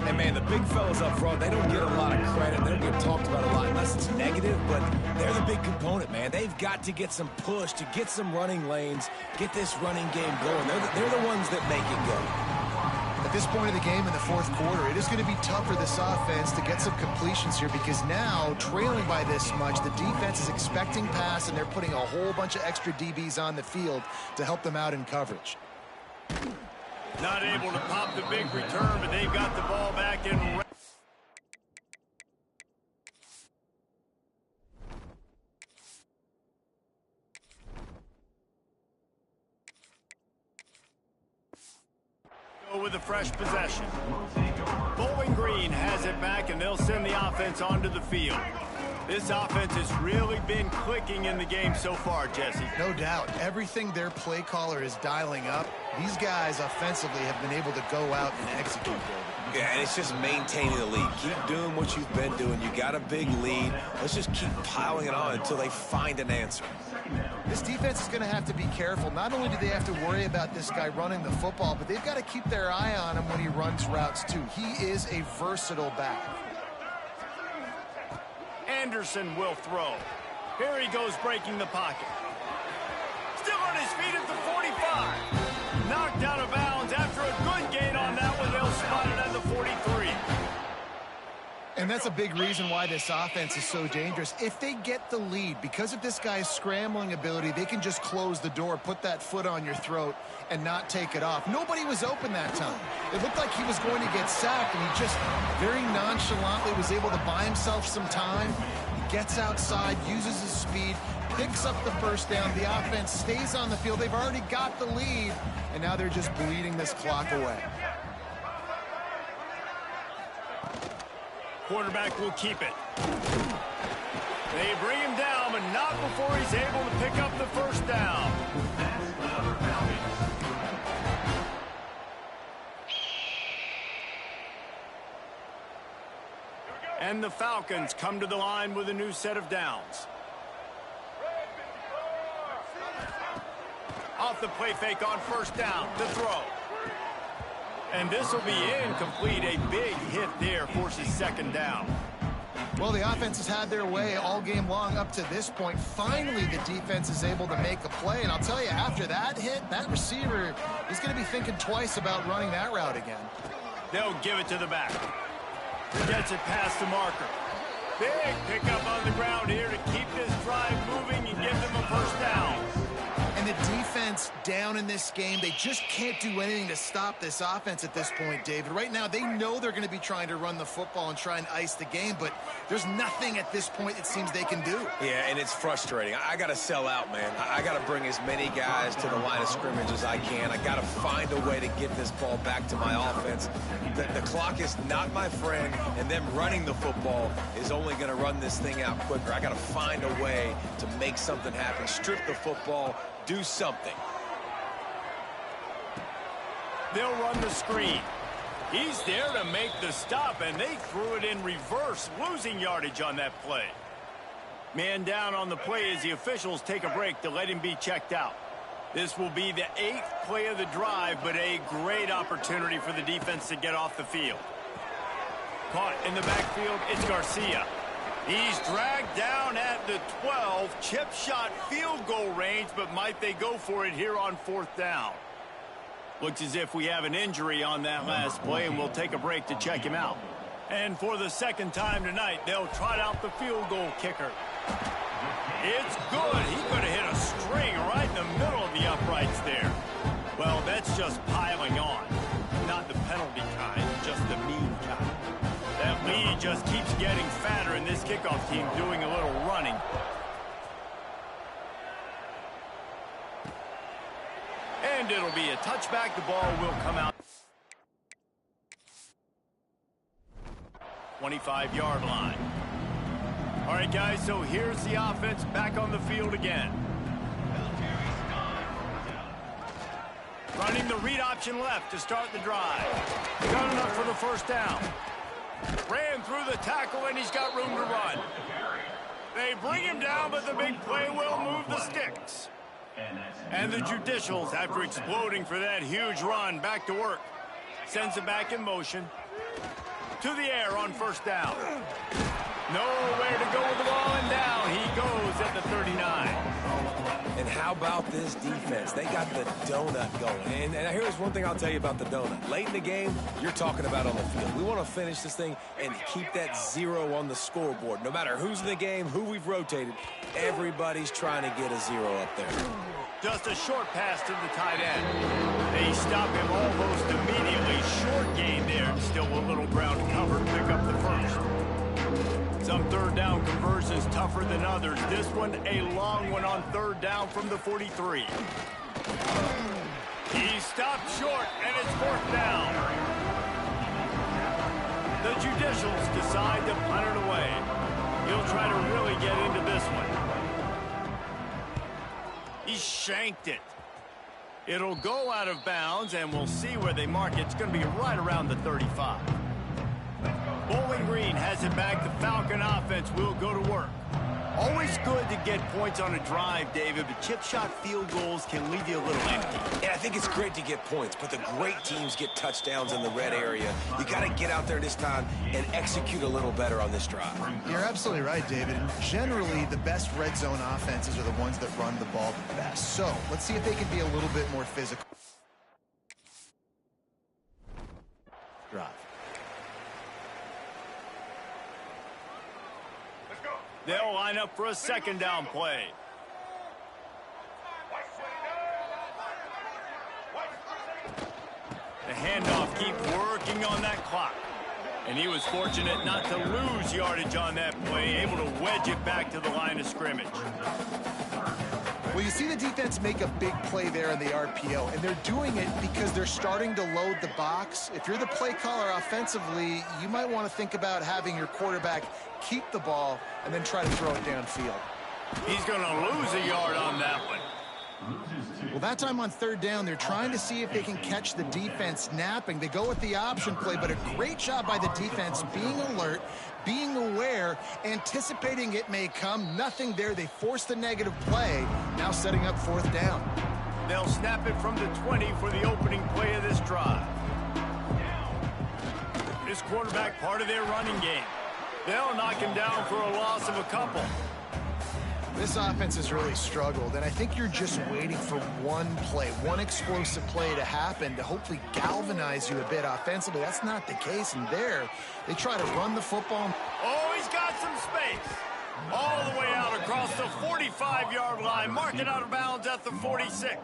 And, man, the big fellas up front, they don't get a lot of credit. They don't get talked about a lot unless it's negative, but they're the big component, man. They've got to get some push, to get some running lanes, get this running game going. They're the ones that make it go. At this point of the game in the fourth quarter, it is going to be tough for this offense to get some completions here because now, trailing by this much, the defense is expecting pass, and they're putting a whole bunch of extra DBs on the field to help them out in coverage. Not able to pop the big return, but they've got the ball back in. with a fresh possession. Bowling Green has it back, and they'll send the offense onto the field. This offense has really been clicking in the game so far, Jesse. No doubt. Everything their play caller is dialing up, these guys offensively have been able to go out and execute, David. Yeah, and it's just maintaining the lead. Keep doing what you've been doing. You got a big lead. Let's just keep piling it on until they find an answer. This defense is going to have to be careful. Not only do they have to worry about this guy running the football, but they've got to keep their eye on him when he runs routes, too. He is a versatile back. Anderson will throw. Here he goes, breaking the pocket. Still on his feet at the 45. Knocked out of bounds after a good gain on that one. They'll spot it at the 43. And that's a big reason why this offense is so dangerous. If they get the lead, because of this guy's scrambling ability, they can just close the door, put that foot on your throat, and not take it off. Nobody was open that time. It looked like he was going to get sacked, and he just very nonchalantly was able to buy himself some time. He gets outside, uses his speed, picks up the first down. The offense stays on the field. They've already got the lead, and now they're just bleeding this clock away. Quarterback will keep it. They bring him down, but not before he's able to pick up the first down. And the Falcons come to the line with a new set of downs. Off the play fake on first down, the throw. And this will be incomplete. A big hit there forces second down. Well, the offense has had their way all game long up to this point. Finally, the defense is able to make a play. And I'll tell you, after that hit, that receiver is going to be thinking twice about running that route again. They'll give it to the back. Gets it past the marker. Big pickup on the ground here to keep this drive moving and give them a first down. And the defense down in this game, they just can't do anything to stop this offense at this point, David. Right now, they know they're going to be trying to run the football and try and ice the game, but there's nothing at this point it seems they can do. Yeah, and it's frustrating. I got to sell out, man. I got to bring as many guys to the line of scrimmage as I can. I got to find a way to get this ball back to my offense. The clock is not my friend, and them running the football is only going to run this thing out quicker. I got to find a way to make something happen, strip the football, do something. They'll run the screen. He's there to make the stop, and they threw it in reverse, losing yardage on that play. Man down on the play as the officials take a break to let him be checked out. This will be the 8th play of the drive, but a great opportunity for the defense to get off the field. Caught in the backfield, it's Garcia. He's dragged down at the 12, chip shot field goal range, but might they go for it here on 4th down? Looks as if we have an injury on that last play, and we'll take a break to check him out. And for the second time tonight, they'll trot out the field goal kicker. It's good. He could have hit a string right in the middle of the uprights there. Well, that's just piling on. Not the penalty kind, just the mean kind. That lead just keeps getting fatter, and this kickoff team doing a little running. And it'll be a touchback. The ball will come out. 25-yard line. All right, guys, so here's the offense back on the field again. Running the read option left to start the drive. Got enough for the first down. Ran through the tackle, and he's got room to run. They bring him down, but the big play will move the sticks. And the Judicials, after exploding for that huge run, back to work. Sends it back in motion. To the air on first down. Nowhere to go with the ball, and down he goes at the 39. And how about this defense? They got the donut going. And here's one thing I'll tell you about the donut. Late in the game, you're talking about on the field. We want to finish this thing and keep that 0 on the scoreboard. No matter who's in the game, who we've rotated, everybody's trying to get a 0 up there. Just a short pass to the tight end. They stop him almost immediately. Short gain there. Still a little ground to cover to pick up the first. Some third down conversions tougher than others. This one, a long one on third down from the 43. He stopped short, and it's fourth down. The Judicials decide to punt it away. He'll try to really get into this one. He shanked it. It'll go out of bounds, and we'll see where they mark it. It's going to be right around the 35. Bowling Green has it back. The Falcon offense will go to work. Always good to get points on a drive, David, but chip shot field goals can leave you a little empty. And I think it's great to get points, but the great teams get touchdowns in the red area. You got to get out there this time and execute a little better on this drive. You're absolutely right, David. And generally, the best red zone offenses are the ones that run the ball the best. So let's see if they can be a little bit more physical. Drive. They'll line up for a second down play. The handoff keeps working on that clock. And he was fortunate not to lose yardage on that play, able to wedge it back to the line of scrimmage. Well, you see the defense make a big play there in the RPO, and they're doing it because they're starting to load the box. If you're the play caller offensively, you might want to think about having your quarterback keep the ball and then try to throw it downfield. He's going to lose a yard on that one. Well, that time on third down, they're trying to see if they can catch the defense napping. They go with the option play, but a great job by the defense being alert, being aware, anticipating it may come. Nothing there. They force the negative play, now setting up fourth down. They'll snap it from the 20 for the opening play of this drive. This quarterback part of their running game. They'll knock him down for a loss of a couple. This offense has really struggled, and I think you're just waiting for one play, one explosive play to happen to hopefully galvanize you a bit offensively. That's not the case, and there, they try to run the football. Oh, he's got some space. All the way out across the 45-yard line. Mark it out of bounds at the 46.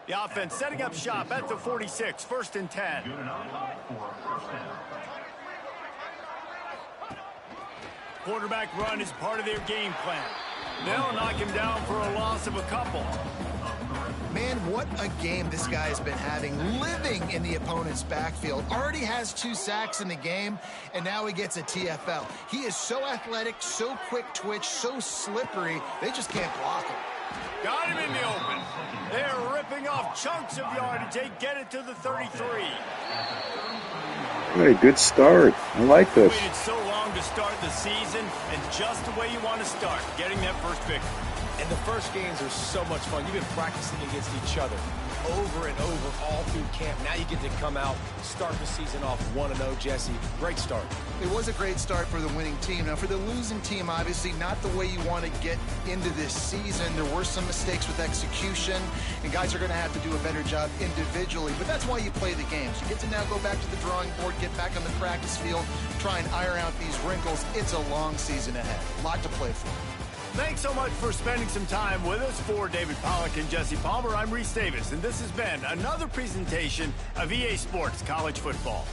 The offense setting up shop at the 46, first and 10. Quarterback run is part of their game plan. They'll knock him down for a loss of a couple. Man, what a game this guy has been having, living in the opponent's backfield. Already has 2 sacks in the game, and now he gets a TFL. He is so athletic, so quick twitch, so slippery, they just can't block him. Got him in the open. They're ripping off chunks of yardage. They get it to the 33. Hey, good start. I like this. Waited so long to start the season, and just the way you want to start, getting that first victory. And the first games are so much fun. You've been practicing against each other over and over all through camp. Now you get to come out, start the season off 1-0, Jesse. Great start. It was a great start for the winning team. Now, for the losing team, obviously not the way you want to get into this season. There were some mistakes with execution, and guys are going to have to do a better job individually. But that's why you play the games. You get to now go back to the drawing board, get back on the practice field, try and iron out these wrinkles. It's a long season ahead. A lot to play for. Thanks so much for spending some time with us. For David Pollack and Jesse Palmer, I'm Reese Davis, and this has been another presentation of EA Sports College Football.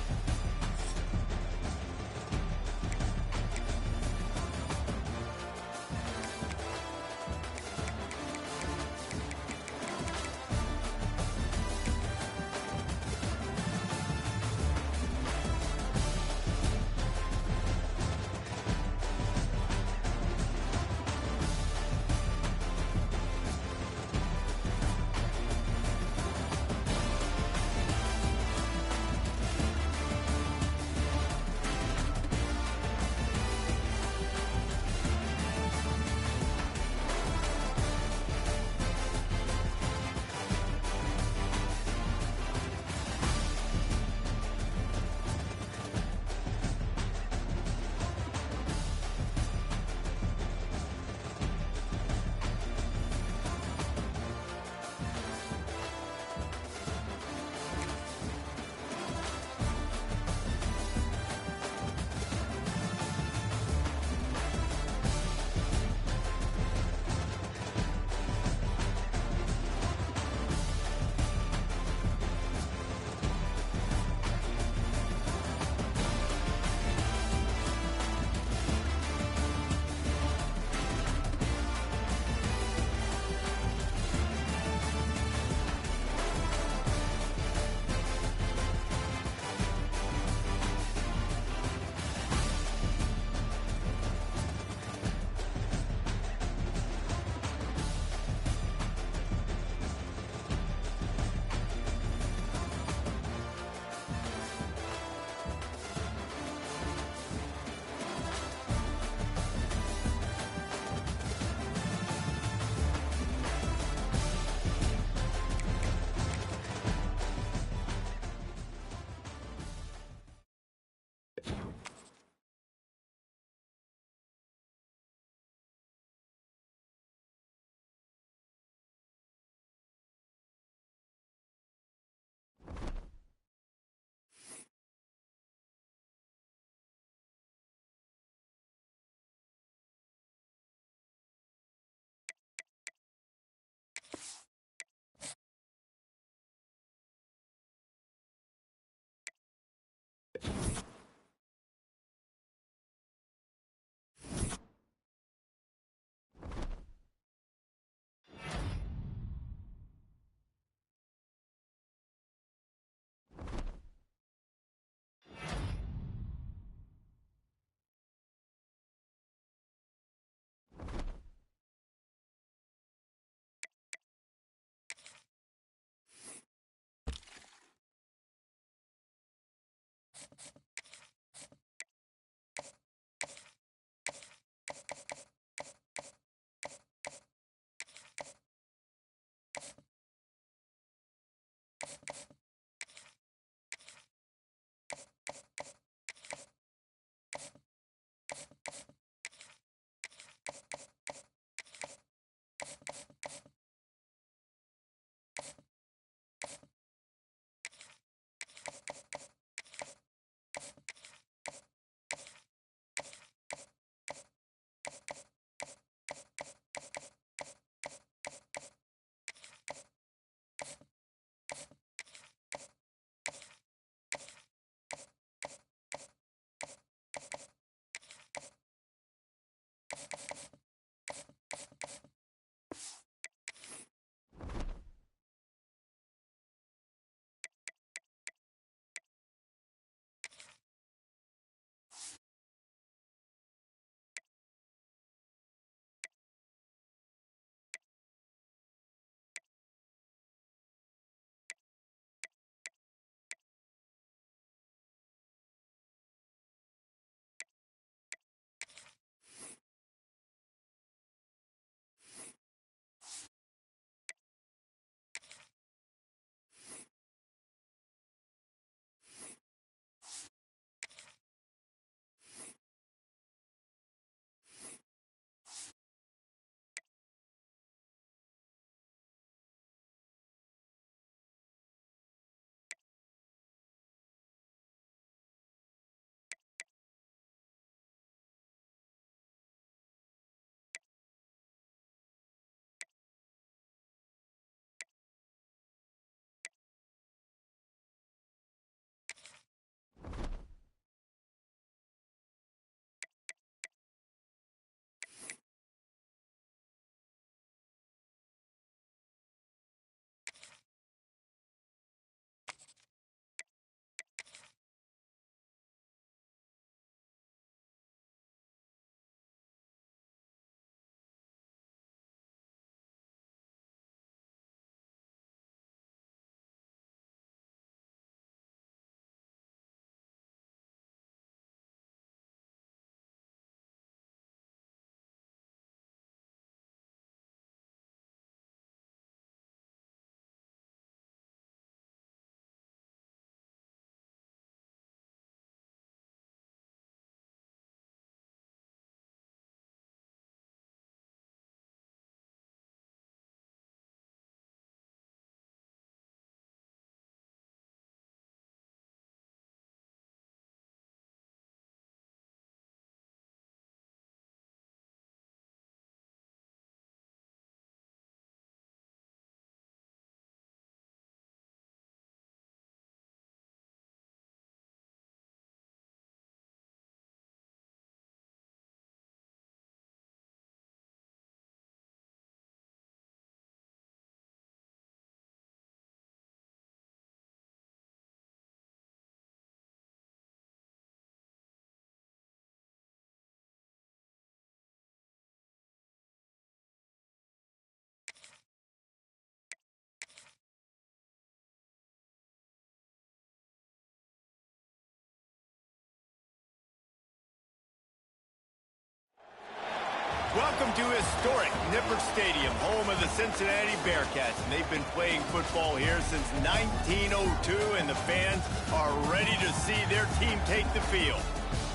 Welcome to historic Nippert Stadium, home of the Cincinnati Bearcats. And they've been playing football here since 1902, and the fans are ready to see their team take the field.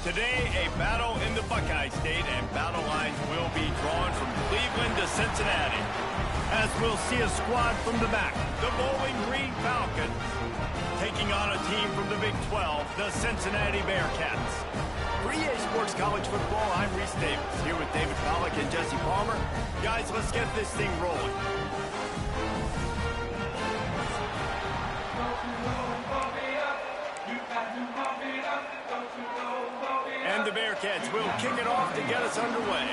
Today, a battle in the Buckeye State, and battle lines will be drawn from Cleveland to Cincinnati. As we'll see a squad from the back, the Bowling Green Falcons, taking on a team from the Big 12, the Cincinnati Bearcats. For EA Sports College Football, I'm Reese Davis, here with David Pollack and Jesse Palmer. Guys, let's get this thing rolling. And the Bearcats will kick it off to get us underway.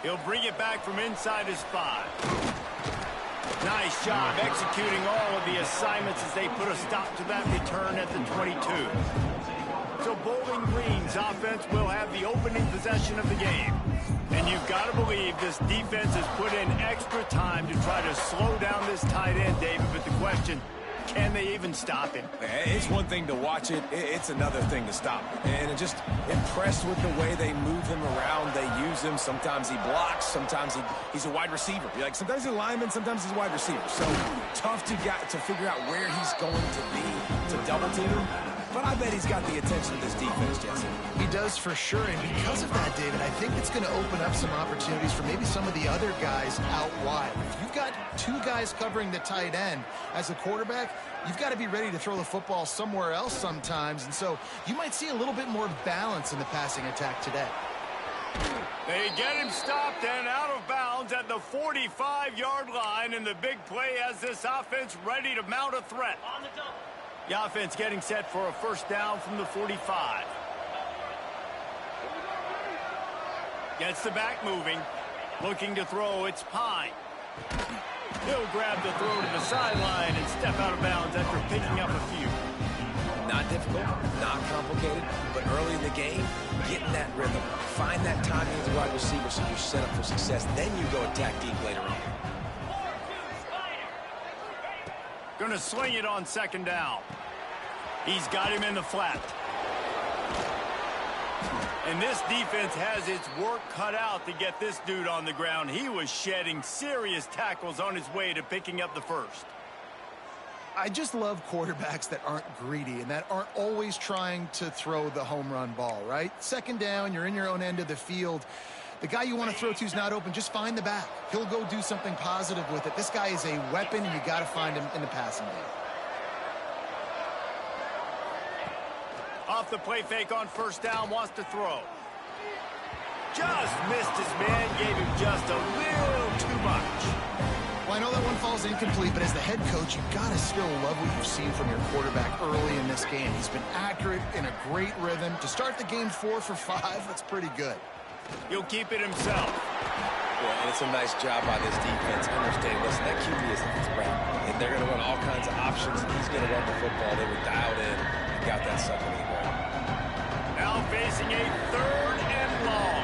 He'll bring it back from inside his 5. Nice job executing all of the assignments as they put a stop to that return at the 22. So Bowling Green's offense will have the opening possession of the game. And you've got to believe this defense has put in extra time to try to slow down this tight end, David. But the question, can they even stop him? It's one thing to watch it's another thing to stop. And just impressed with the way they move him around. They use use him. Sometimes he blocks. Sometimes he's a wide receiver. You're like, sometimes he's a lineman, sometimes he's a wide receiver. So tough to figure out where he's going to be to double team him. But I bet he's got the attention of this defense, Jesse. He does for sure, and because of that, David, I think it's going to open up some opportunities for maybe some of the other guys out wide. If you've got two guys covering the tight end as a quarterback, you've got to be ready to throw the football somewhere else sometimes, and so you might see a little bit more balance in the passing attack today. They get him stopped and out of bounds at the 45-yard line, and the big play has this offense ready to mount a threat. The offense getting set for a first down from the 45. Gets the back moving. Looking to throw, it's Pine. He'll grab the throw to the sideline and step out of bounds after picking up a few. Not difficult, not complicated, but early in the game, getting that rhythm. Find that timing as a wide receiver so you're set up for success. Then you go attack deep later on. Gonna sling it on second down. He's got him in the flat. And this defense has its work cut out to get this dude on the ground. He was shedding serious tackles on his way to picking up the first. I just love quarterbacks that aren't greedy and that aren't always trying to throw the home run ball, right? Second down, you're in your own end of the field. The guy you want to throw to is not open. Just find the back. He'll go do something positive with it. This guy is a weapon, and you got to find him in the passing game. Off the play fake on first down, wants to throw. Just missed his man, gave him just a little too much. Well, I know that one falls incomplete, but as the head coach, you've got to still love what you've seen from your quarterback early in this game. He's been accurate, in a great rhythm. To start the game 4 for 5, that's pretty good. He'll keep it himself. Yeah, and it's a nice job by this defense. Understand, listen, that QB is a threat. And they're going to run all kinds of options, and he's going to run the football. They were dialed in and got that sucker in the ground. Now facing a third and long.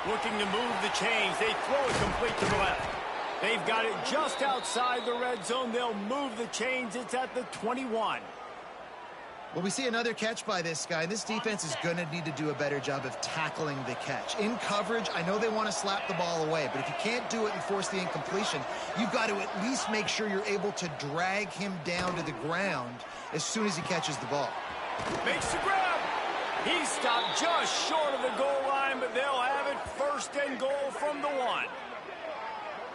Looking to move the chains. They throw it complete to the left. They've got it just outside the red zone. They'll move the chains. It's at the 21. Well, we see another catch by this guy. This defense is going to need to do a better job of tackling the catch. In coverage, I know they want to slap the ball away, but if you can't do it and force the incompletion, you've got to at least make sure you're able to drag him down to the ground as soon as he catches the ball. Makes the grab. He stopped just short of the goal line, but they'll have it first and goal from the 1.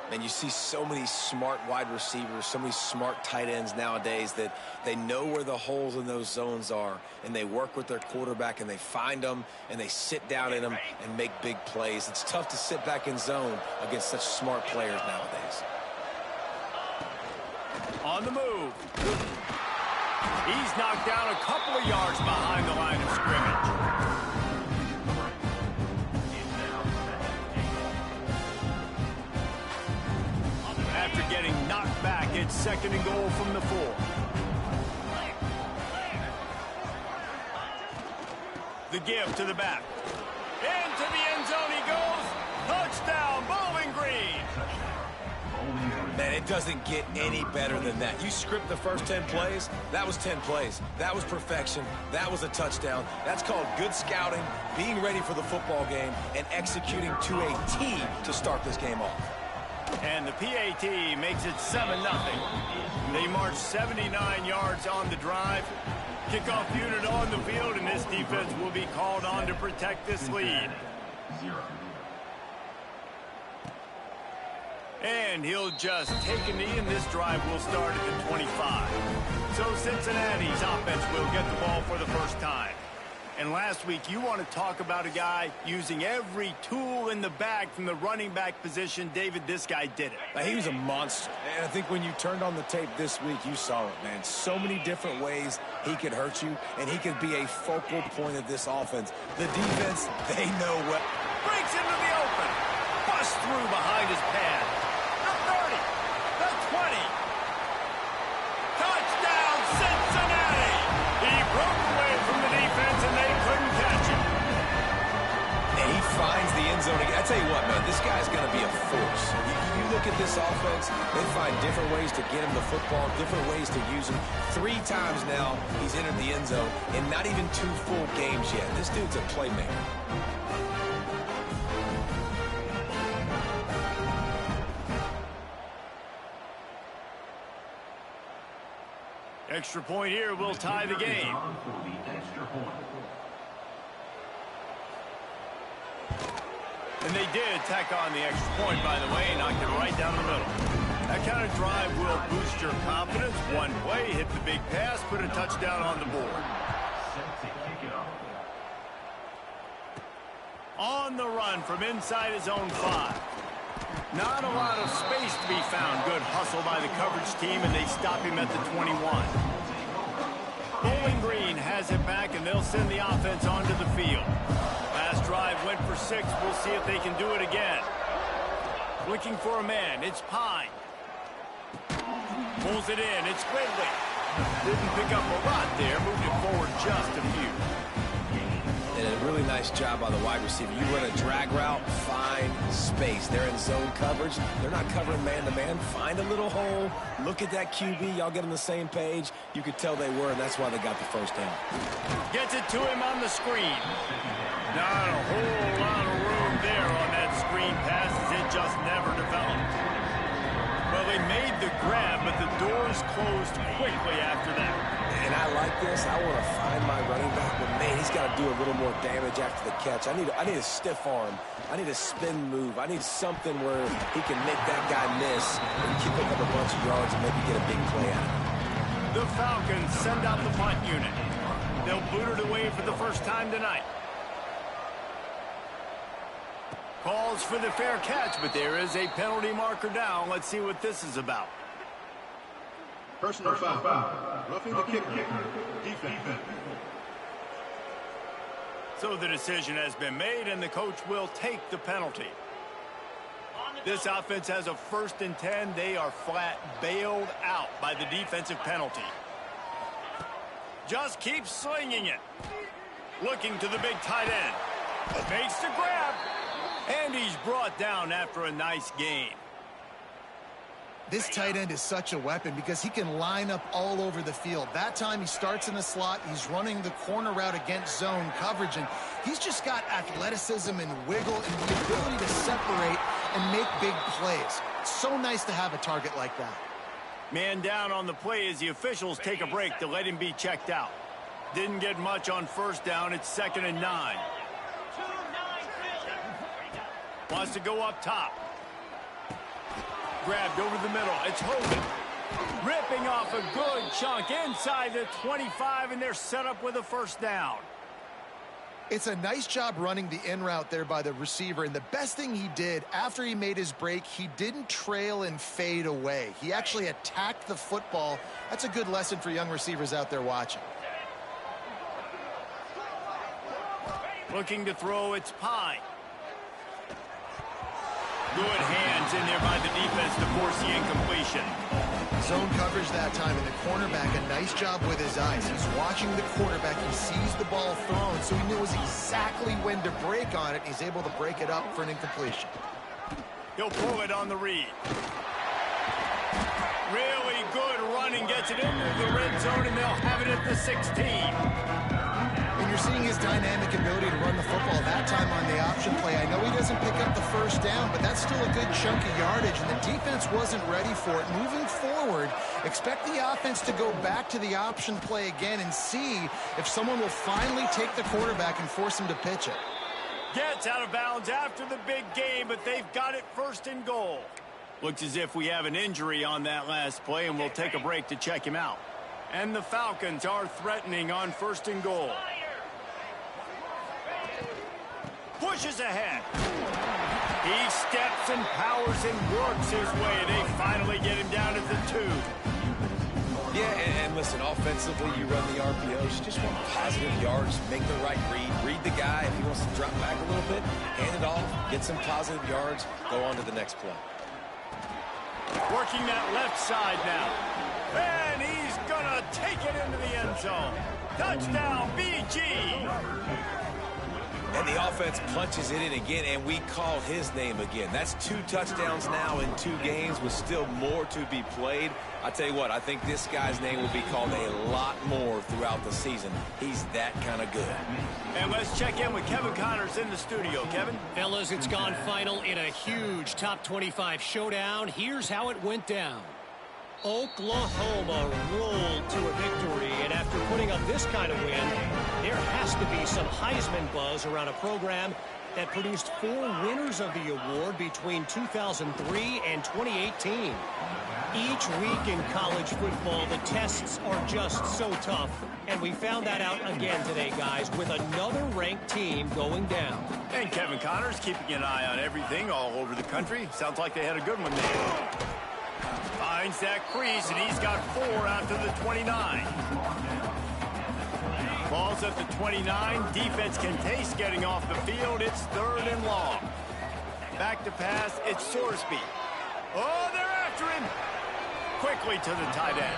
And you see so many smart wide receivers, so many smart tight ends nowadays that they know where the holes in those zones are, and they work with their quarterback, and they find them, and they sit down in them and make big plays. It's tough to sit back in zone against such smart players nowadays. On the move. He's knocked down a couple of yards behind the line of scrimmage. After getting knocked back, it's second and goal from the 4. The give to the back. Into the end zone he goes. Touchdown, Bowling Green. Man, it doesn't get any better than that. You script the first 10 plays, that was 10 plays. That was perfection. That was a touchdown. That's called good scouting, being ready for the football game, and executing to a T to start this game off. And the PAT makes it 7-0. They march 79 yards on the drive. Kickoff unit on the field, and this defense will be called on to protect this lead. And he'll just take a knee, and this drive will start at the 25. So Cincinnati's offense will get the ball for the first time. And last week, you want to talk about a guy using every tool in the bag from the running back position. David, this guy did it. He was a monster. And I think when you turned on the tape this week, you saw it, man. So many different ways he could hurt you, and he could be a focal point of this offense. The defense, they know what. Breaks into the open. Busts through behind his pad. The 30. The 20. Touchdown, Cincinnati. He broke away from the defense, and they couldn't catch him. And he finds the end zone again. I tell you what, man, this guy's going to be a force. You look look at this offense, they find different ways to get him the football, different ways to use him. 3 times now he's entered the end zone, and not even 2 full games yet. This dude's a playmaker. Extra point here will tie the game. And they did tack on the extra point, by the way, knocked it right down the middle. That kind of drive will boost your confidence. One play, hit the big pass, put a touchdown on the board. On the run from inside his own 5. Not a lot of space to be found. Good hustle by the coverage team, and they stop him at the 21. Bowling Green has it back, and they'll send the offense onto the field. Last drive went for 6. We'll see if they can do it again. Looking for a man. It's Pine. Pulls it in. It's Quigley. Didn't pick up a lot there. Moved it forward just a few. And a really nice job by the wide receiver. You run a drag route, find space. They're in zone coverage. They're not covering man-to-man. Find a little hole. Look at that QB. Y'all get on the same page. You could tell they were, and that's why they got the first down. Gets it to him on the screen. Not a whole lot of room there on that screen pass, as it just never developed. Well, they made the grab, but the doors closed quickly after that. And I like this. I want to find my running back, but man, he's got to do a little more damage after the catch. I need a stiff arm. I need a spin move. I need something where he can make that guy miss and keep up a bunch of yards and maybe get a big play out of it. The Falcons send out the punt unit. They'll boot it away for the first time tonight. Calls for the fair catch, but there is a penalty marker down. Let's see what this is about. Personal foul. Roughing the kicker. Defense. So the decision has been made, and the coach will take the penalty. This offense has a 1st and 10. They are flat bailed out by the defensive penalty. Just keeps slinging it. Looking to the big tight end. Makes the grab. And he's brought down after a nice gain. This tight end is such a weapon because he can line up all over the field. That time he starts in the slot. He's running the corner route against zone coverage, and he's just got athleticism and wiggle and the ability to separate and make big plays. It's so nice to have a target like that. Man down on the play as the officials take a break to let him be checked out. Didn't get much on 1st down. It's 2nd and 9. Wants to go up top. Grabbed over the middle. It's Hogan. Ripping off a good chunk inside the 25, and they're set up with a 1st down. It's a nice job running the in route there by the receiver, and the best thing he did after he made his break, he didn't trail and fade away. He actually attacked the football. That's a good lesson for young receivers out there watching. Looking to throw, it's Pine. Good hands in there by the defense to force the incompletion. Zone coverage that time, and the cornerback, a nice job with his eyes. He's watching the quarterback. He sees the ball thrown, so he knows exactly when to break on it. He's able to break it up for an incompletion. He'll pull it on the read. Really good running, gets it into the red zone, and they'll have it at the 16. When you're seeing his dynamic ability to run the football that time on the option play, I know he doesn't pick up the 1st down, but that's still a good chunk of yardage, and the defense wasn't ready for it. Moving forward, expect the offense to go back to the option play again and see if someone will finally take the quarterback and force him to pitch it. Gets out of bounds after the big game, but they've got it 1st and goal. Looks as if we have an injury on that last play, and we'll take a break to check him out. And the Falcons are threatening on 1st and goal. Pushes ahead. He steps and powers and works his way. They finally get him down at the 2. Yeah, and listen, offensively, you run the RPOs. You just want positive yards, make the right read the guy. If he wants to drop back a little bit, hand it off, get some positive yards, go on to the next play. Working that left side now. And he's going to take it into the end zone. Touchdown, BG. And the offense punches it in again, and we call his name again. That's 2 touchdowns now in 2 games with still more to be played. I tell you what, I think this guy's name will be called a lot more throughout the season. He's that kind of good. And let's check in with Kevin Connors in the studio. Kevin? Fellas, it's gone final in a huge top 25 showdown. Here's how it went down. Oklahoma rolled to a victory, and after putting up this kind of win, there has to be some Heisman buzz around a program that produced 4 winners of the award between 2003 and 2018. Each week in college football, the tests are just so tough, and we found that out again today, guys, with another ranked team going down. And Kevin Connors keeping an eye on everything all over the country. Sounds like they had a good one there. Finds that crease, and he's got 4 out to the 29. Balls at the 29. Defense can taste getting off the field. It's 3rd and long. Back to pass. It's Sorsby. Oh, they're after him. Quickly to the tight end.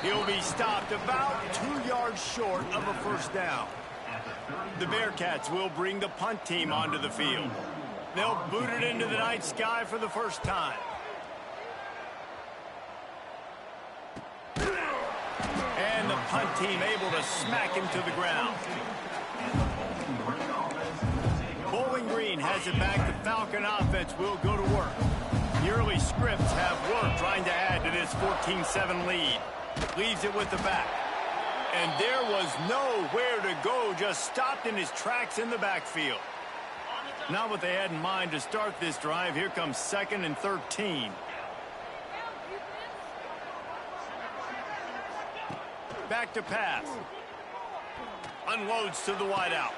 He'll be stopped about 2 yards short of a first down. The Bearcats will bring the punt team onto the field. They'll boot it into the night sky for the first time. And the punt team able to smack him to the ground. Bowling Green has it back. The Falcon offense will go to work. The early scripts have worked trying to add to this 14-7 lead. Leaves it with the back. And there was nowhere to go, just stopped in his tracks in the backfield. Not what they had in mind to start this drive. Here comes 2nd and 13. Back to pass. Unloads to the wideout.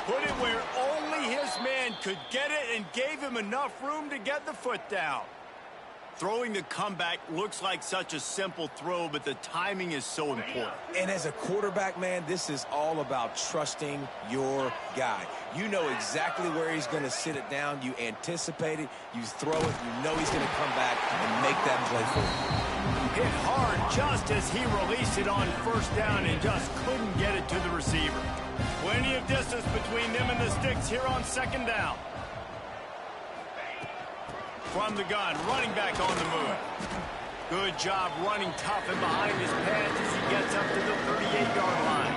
Put it where only his man could get it and gave him enough room to get the foot down. Throwing the comeback looks like such a simple throw, but the timing is so important. And as a quarterback, man, this is all about trusting your guy. You know exactly where he's going to sit it down. You anticipate it. You throw it. You know he's going to come back and make that play for you. Hit hard just as he released it on first down and just couldn't get it to the receiver. Plenty of distance between them and the sticks here on 2nd down. From the gun, running back on the move. Good job running tough and behind his pads as he gets up to the 38-yard line.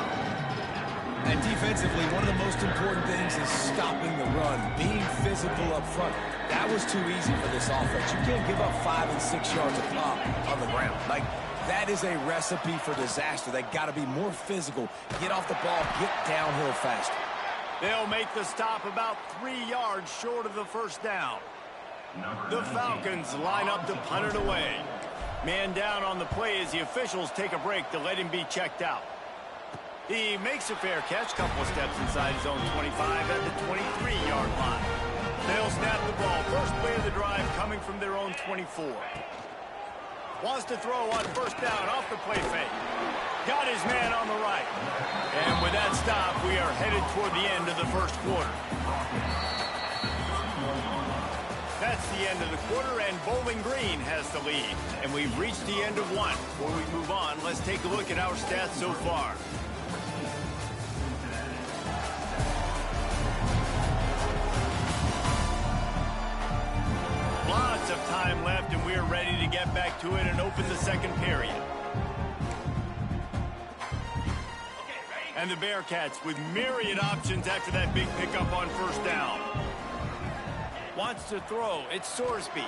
And defensively, one of the most important things is stopping the run, being physical up front. That was too easy for this offense. You can't give up 5 and 6 yards a pop on the ground. Like, that is a recipe for disaster. They got to be more physical, get off the ball, get downhill faster. They'll make the stop about 3 yards short of the first down. The Falcons line up to punt it away. Man down on the play as the officials take a break to let him be checked out. He makes a fair catch, couple of steps inside his own 25 at the 23-yard line. They'll snap the ball. First play of the drive coming from their own 24. Wants to throw on first down off the play fake. Got his man on the right. And with that stop, we are headed toward the end of the first quarter. That's the end of the quarter, and Bowling Green has the lead. And we've reached the end of one. Before we move on, let's take a look at our stats so far. Lots of time left, and we're ready to get back to it and open the second period. And the Bearcats with myriad options after that big pickup on first down. Wants to throw. It's Sorsby.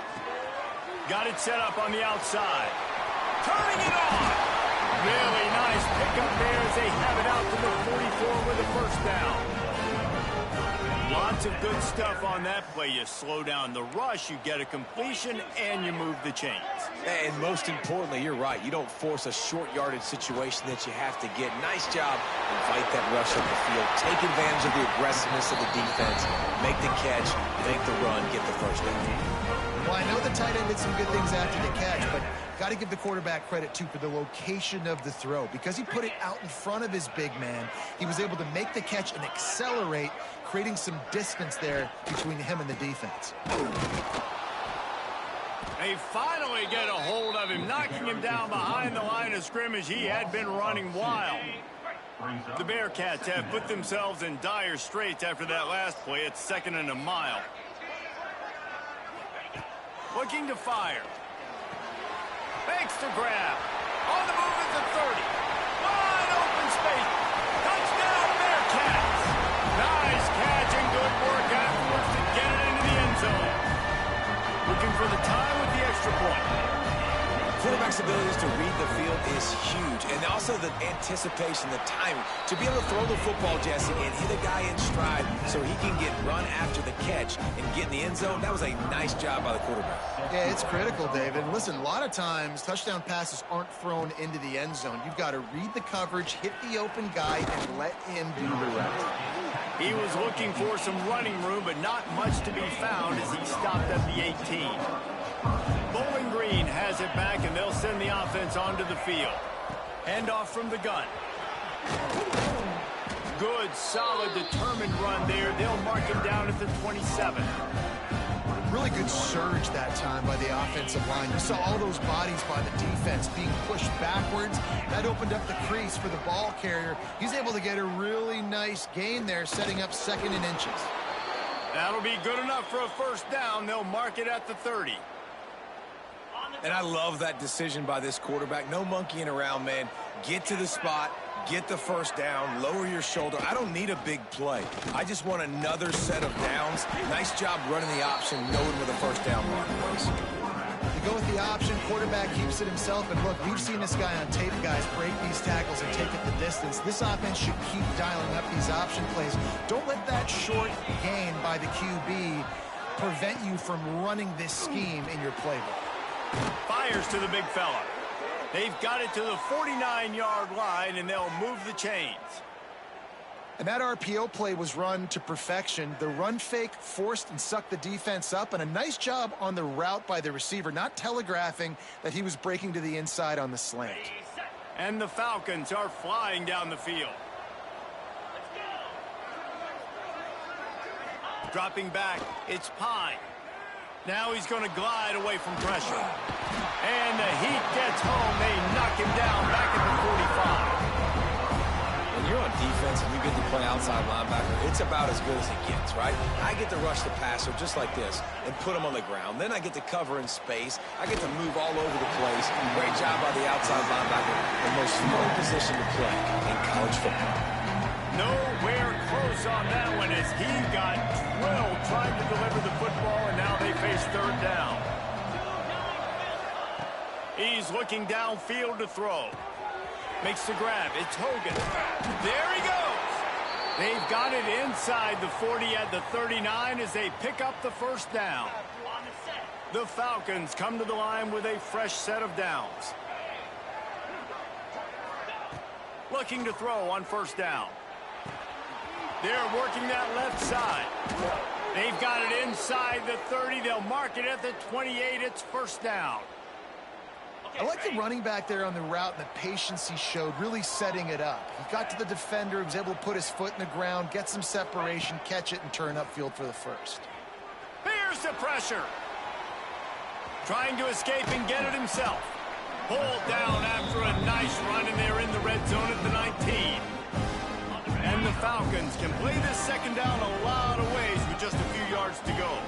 Got it set up on the outside. Turning it on. Really nice pickup there as they have it out to the 44 with a first down. Lots of good stuff on that play. You slow down the rush, you get a completion, and you move the chains. And most importantly, you're right. You don't force a short yardage situation that you have to get. Nice job. Invite that rush up the field. Take advantage of the aggressiveness of the defense. Make the catch, make the run, get the first down. Well, I know the tight end did some good things after the catch, but got to give the quarterback credit, too, for the location of the throw. Because he put it out in front of his big man, he was able to make the catch and accelerate, creating some distance there between him and the defense. They finally get a hold of him, knocking him down behind the line of scrimmage. He had been running wild. Brings up The Bearcats have put themselves in dire straits after that last play. It's 2nd and a mile. Looking to fire. Fakes to grab. On the move at the 30. Wide open space. Touchdown Bearcats. Nice catch and good work afterwards to get it into the end zone. Looking for the tie with the extra point. Quarterback's abilities to read the field is huge, and also the anticipation, the timing. To be able to throw the football, Jesse, and hit a guy in stride so he can get run after the catch and get in the end zone, that was a nice job by the quarterback. Yeah, it's critical, David. Listen, a lot of times touchdown passes aren't thrown into the end zone. You've got to read the coverage, hit the open guy, and let him do the rest. He was looking for some running room, but not much to be found as he stopped at the 18. Bowling Green has it back, and they'll send the offense onto the field. Handoff from the gun. Good, solid, determined run there. They'll mark him down at the 27. Really good surge that time by the offensive line. You saw all those bodies by the defense being pushed backwards. That opened up the crease for the ball carrier. He's able to get a really nice gain there, setting up 2nd and inches. That'll be good enough for a first down. They'll mark it at the 30. And I love that decision by this quarterback. No monkeying around, man. Get to the spot, get the first down, lower your shoulder. I don't need a big play. I just want another set of downs. Nice job running the option, knowing where the first down mark was. You go with the option, quarterback keeps it himself. And look, we've seen this guy on tape, guys, break these tackles and take it the distance. This offense should keep dialing up these option plays. Don't let that short gain by the QB prevent you from running this scheme in your playbook. Fires to the big fella. They've got it to the 49-yard line, and they'll move the chains. And that RPO play was run to perfection. The run fake forced and sucked the defense up, and a nice job on the route by the receiver, not telegraphing that he was breaking to the inside on the slant. And the Falcons are flying down the field. Dropping back, it's Pine. Now he's going to glide away from pressure. And the heat gets home. They knock him down back at the 45. When you're on defense and you get to play outside linebacker, it's about as good as it gets, right? I get to rush the passer just like this and put him on the ground. Then I get to cover in space. I get to move all over the place. Great job by the outside linebacker. The most fun position to play in college football. Nowhere close on that one as he got drilled trying to deliver the football, and now they face 3rd down. He's looking downfield to throw. Makes the grab. It's Hogan. There he goes. They've got it inside the 40 at the 39 as they pick up the first down. The Falcons come to the line with a fresh set of downs. Looking to throw on first down. They're working that left side. They've got it inside the 30. They'll mark it at the 28. It's first down. I like the running back there on the route and the patience he showed, really setting it up. He got to the defender, he was able to put his foot in the ground, get some separation, catch it, and turn upfield for the first. Here's the pressure. Trying to escape and get it himself. Pulled down after a nice run, and they're in the red zone at the 19. And the Falcons can play this second down a lot of ways with just a few yards to go.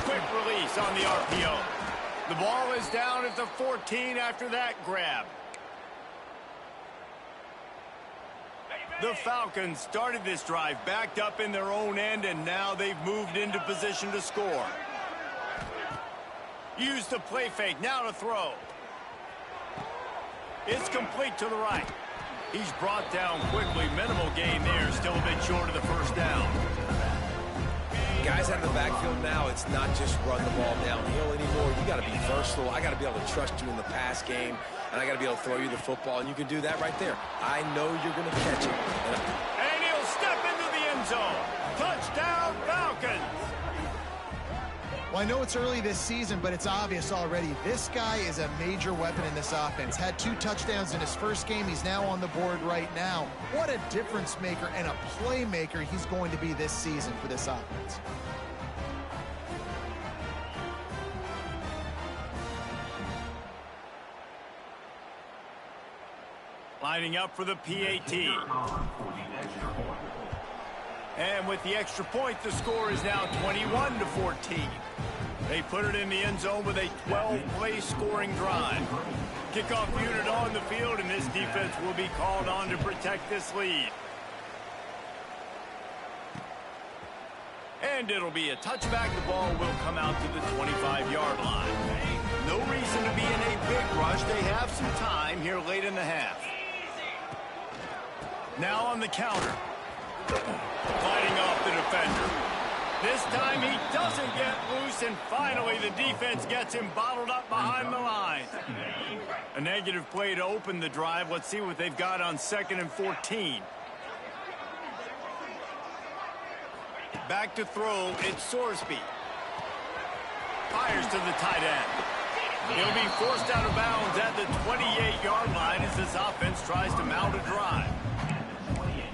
Quick release on the RPO. The ball is down at the 14 after that grab. The Falcons started this drive backed up in their own end, and now they've moved into position to score. Use the play fake, now to throw. It's complete to the right. He's brought down quickly. Minimal gain there, still a bit short of the first down. Guys out of the backfield now, it's not just run the ball downhill anymore. You got to be versatile. I got to be able to trust you in the pass game, and I got to be able to throw you the football, and you can do that right there. I know you're going to catch it. And he'll step into the end zone. Touchdown, Falcons. Well, I know it's early this season, but it's obvious already. This guy is a major weapon in this offense. Had 2 touchdowns in his first game. He's now on the board right now. What a difference maker and a playmaker he's going to be this season for this offense. Lining up for the PAT. And with the extra point, the score is now 21-14. They put it in the end zone with a 12-play scoring drive. Kickoff unit on the field, and this defense will be called on to protect this lead. And it'll be a touchback. The ball will come out to the 25-yard line. No reason to be in a big rush. They have some time here late in the half. Now on the counter. Fighting off the defender. This time he doesn't get loose, and finally the defense gets him bottled up behind the line. A negative play to open the drive. Let's see what they've got on 2nd and 14. Back to throw, it's Sorsby. Fires to the tight end. He'll be forced out of bounds at the 28-yard line as this offense tries to mount a drive.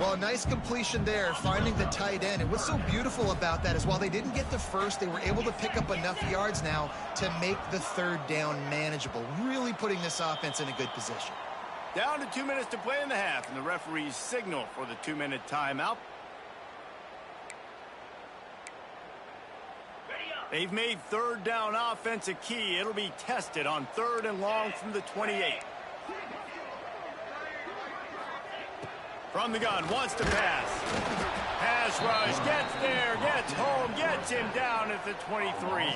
Well, nice completion there, finding the tight end. And what's so beautiful about that is while they didn't get the first, they were able to pick up enough yards now to make the 3rd down manageable, really putting this offense in a good position. Down to 2 minutes to play in the half, and the referees signal for the 2-minute timeout. They've made 3rd down offense a key. It'll be tested on 3rd and long from the 28. From the gun, wants to pass. Pass rush, gets there, gets home, gets him down at the 23.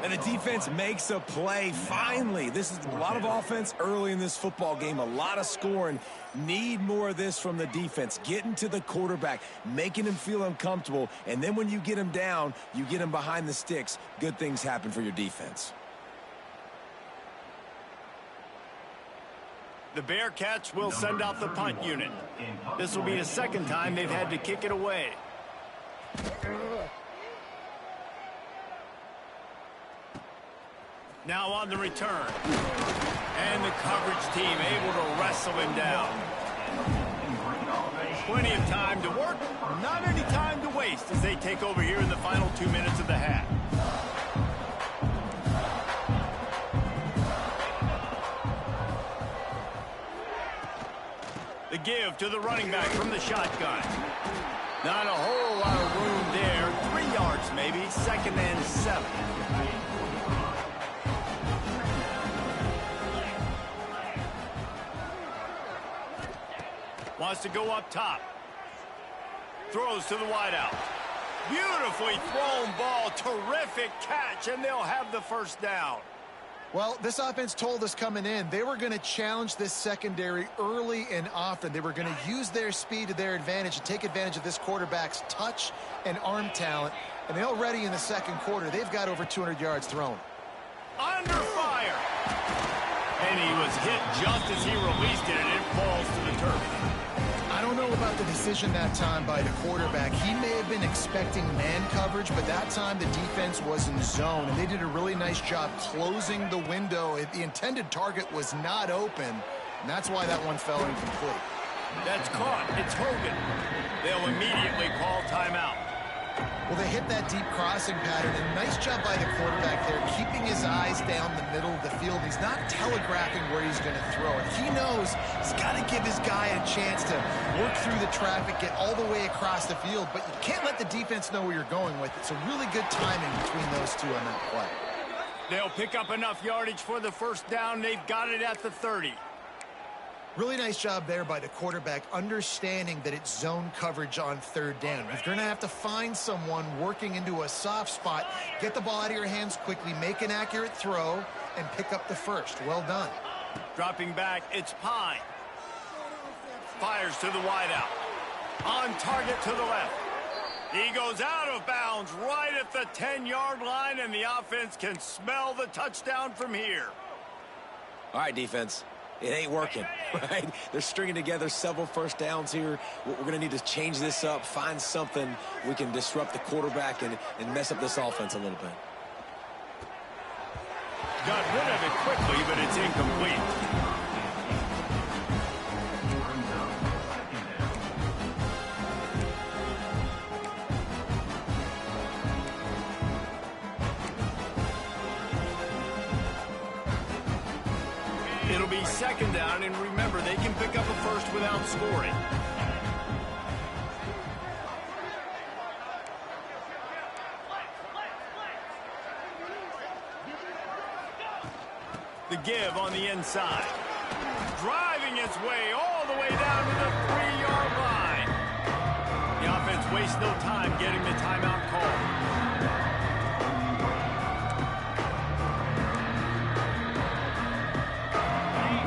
And the defense makes a play, finally. This is a lot of offense early in this football game, a lot of scoring. Need more of this from the defense. Getting to the quarterback, making him feel uncomfortable, and then when you get him down, you get him behind the sticks. Good things happen for your defense. The Bearcats will send out the punt unit. This will be the 2nd time they've had to kick it away. Now on the return. And the coverage team able to wrestle him down. Plenty of time to work, not any time to waste as they take over here in the final 2 minutes of the half. The give to the running back from the shotgun. Not a whole lot of room there. 3 yards maybe, 2nd and 7. Wants to go up top. Throws to the wideout. Beautifully thrown ball. Terrific catch, and they'll have the 1st down. Well, this offense told us coming in they were going to challenge this secondary early and often. They were going to use their speed to their advantage and take advantage of this quarterback's touch and arm talent. And already in the 2nd quarter, they've got over 200 yards thrown. Under fire. And he was hit just as he released it, and it falls to the turf. I don't know about the decision that time by the quarterback. He may have been expecting man coverage, but that time the defense was in zone, and they did a really nice job closing the window. The intended target was not open, and that's why that one fell incomplete. That's caught. It's Hogan. They'll immediately call timeout. Well, they hit that deep crossing pattern, and nice job by the quarterback there, keeping his eyes down the middle of the field. He's not telegraphing where he's going to throw it. He knows he's got to give his guy a chance to work through the traffic, get all the way across the field, but you can't let the defense know where you're going with it. So really good timing between those two on that play. They'll pick up enough yardage for the 1st down. They've got it at the 30. Really nice job there by the quarterback, understanding that it's zone coverage on 3rd down. You're going to have to find someone working into a soft spot, get the ball out of your hands quickly, make an accurate throw, and pick up the 1st. Well done. Dropping back, it's Pine. Fires to the wideout. On target to the left. He goes out of bounds right at the 10-yard line, and the offense can smell the touchdown from here. All right, defense. It ain't working, right? They're stringing together several 1st downs here. We're going to need to change this up, find something we can disrupt the quarterback and mess up this offense a little bit. Got rid of it quickly, but it's incomplete. It'll be second down, and remember, they can pick up a first without scoring. The give on the inside. Driving its way all the way down to the 3-yard line. The offense wastes no time getting the timeout call.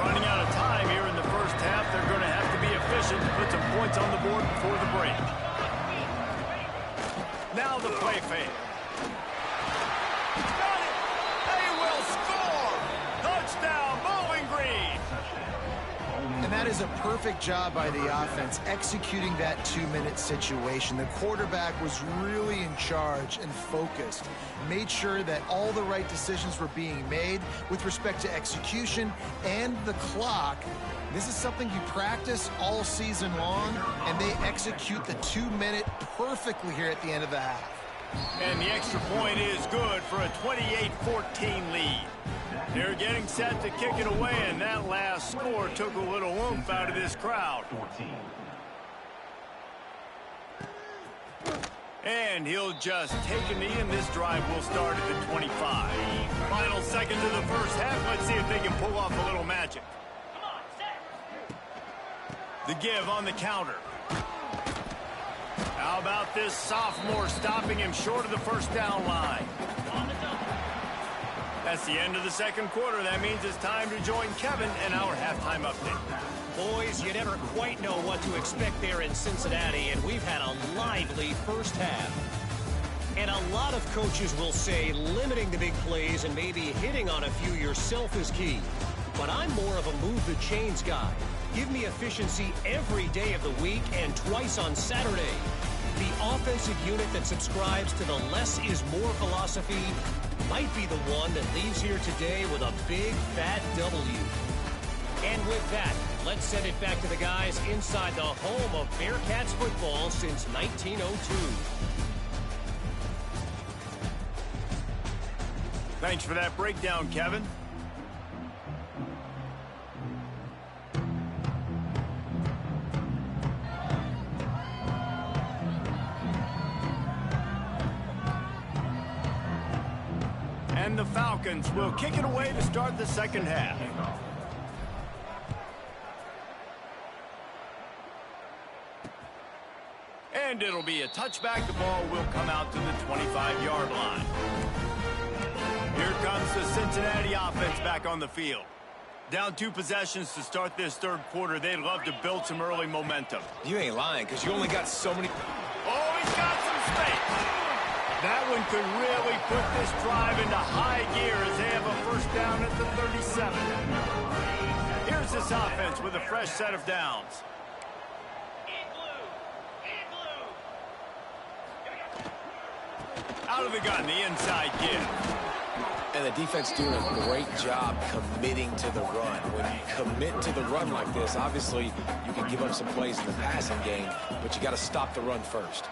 Running out of time here in the first half. They're going to have to be efficient to put some points on the board before the break. Now the play fake. Got it! They will score! Touchdown, Bowling Green! And that is a perfect job by the offense, executing that 2-minute situation. The quarterback was really in charge and focused. Made sure that all the right decisions were being made with respect to execution and the clock. This is something you practice all season long, and they execute the 2-minute perfectly here at the end of the half. And the extra point is good for a 28-14 lead. They're getting set to kick it away, and that last score took a little oomph out of this crowd. 14. And he'll just take a knee, and this drive will start at the 25. Final seconds of the first half. Let's see if they can pull off a little magic. The give on the counter. How about this sophomore stopping him short of the first down line? That's the end of the second quarter. That means it's time to join Kevin in our halftime update. Boys, you never quite know what to expect there in Cincinnati, and we've had a lively first half. And a lot of coaches will say limiting the big plays and maybe hitting on a few yourself is key. But I'm more of a move the chains guy. Give me efficiency every day of the week and twice on Saturday. The offensive unit that subscribes to the less is more philosophy might be the one that leaves here today with a big fat W. And with that, let's send it back to the guys inside the home of Bearcats football since 1902. Thanks for that breakdown, Kevin. And the Falcons will kick it away to start the second half. And it'll be a touchback. The ball will come out to the 25-yard line. Here comes the Cincinnati offense back on the field. Down 2 possessions to start this third quarter. They'd love to build some early momentum. You ain't lying, because you only got so many... Oh, he's got some space. That one could really put this drive into high gear as they have a first down at the 37. Here's this offense with a fresh set of downs. Out of the gun, the inside give. And the defense doing a great job committing to the run. When you commit to the run like this, obviously you can give up some plays in the passing game, but you got to stop the run first.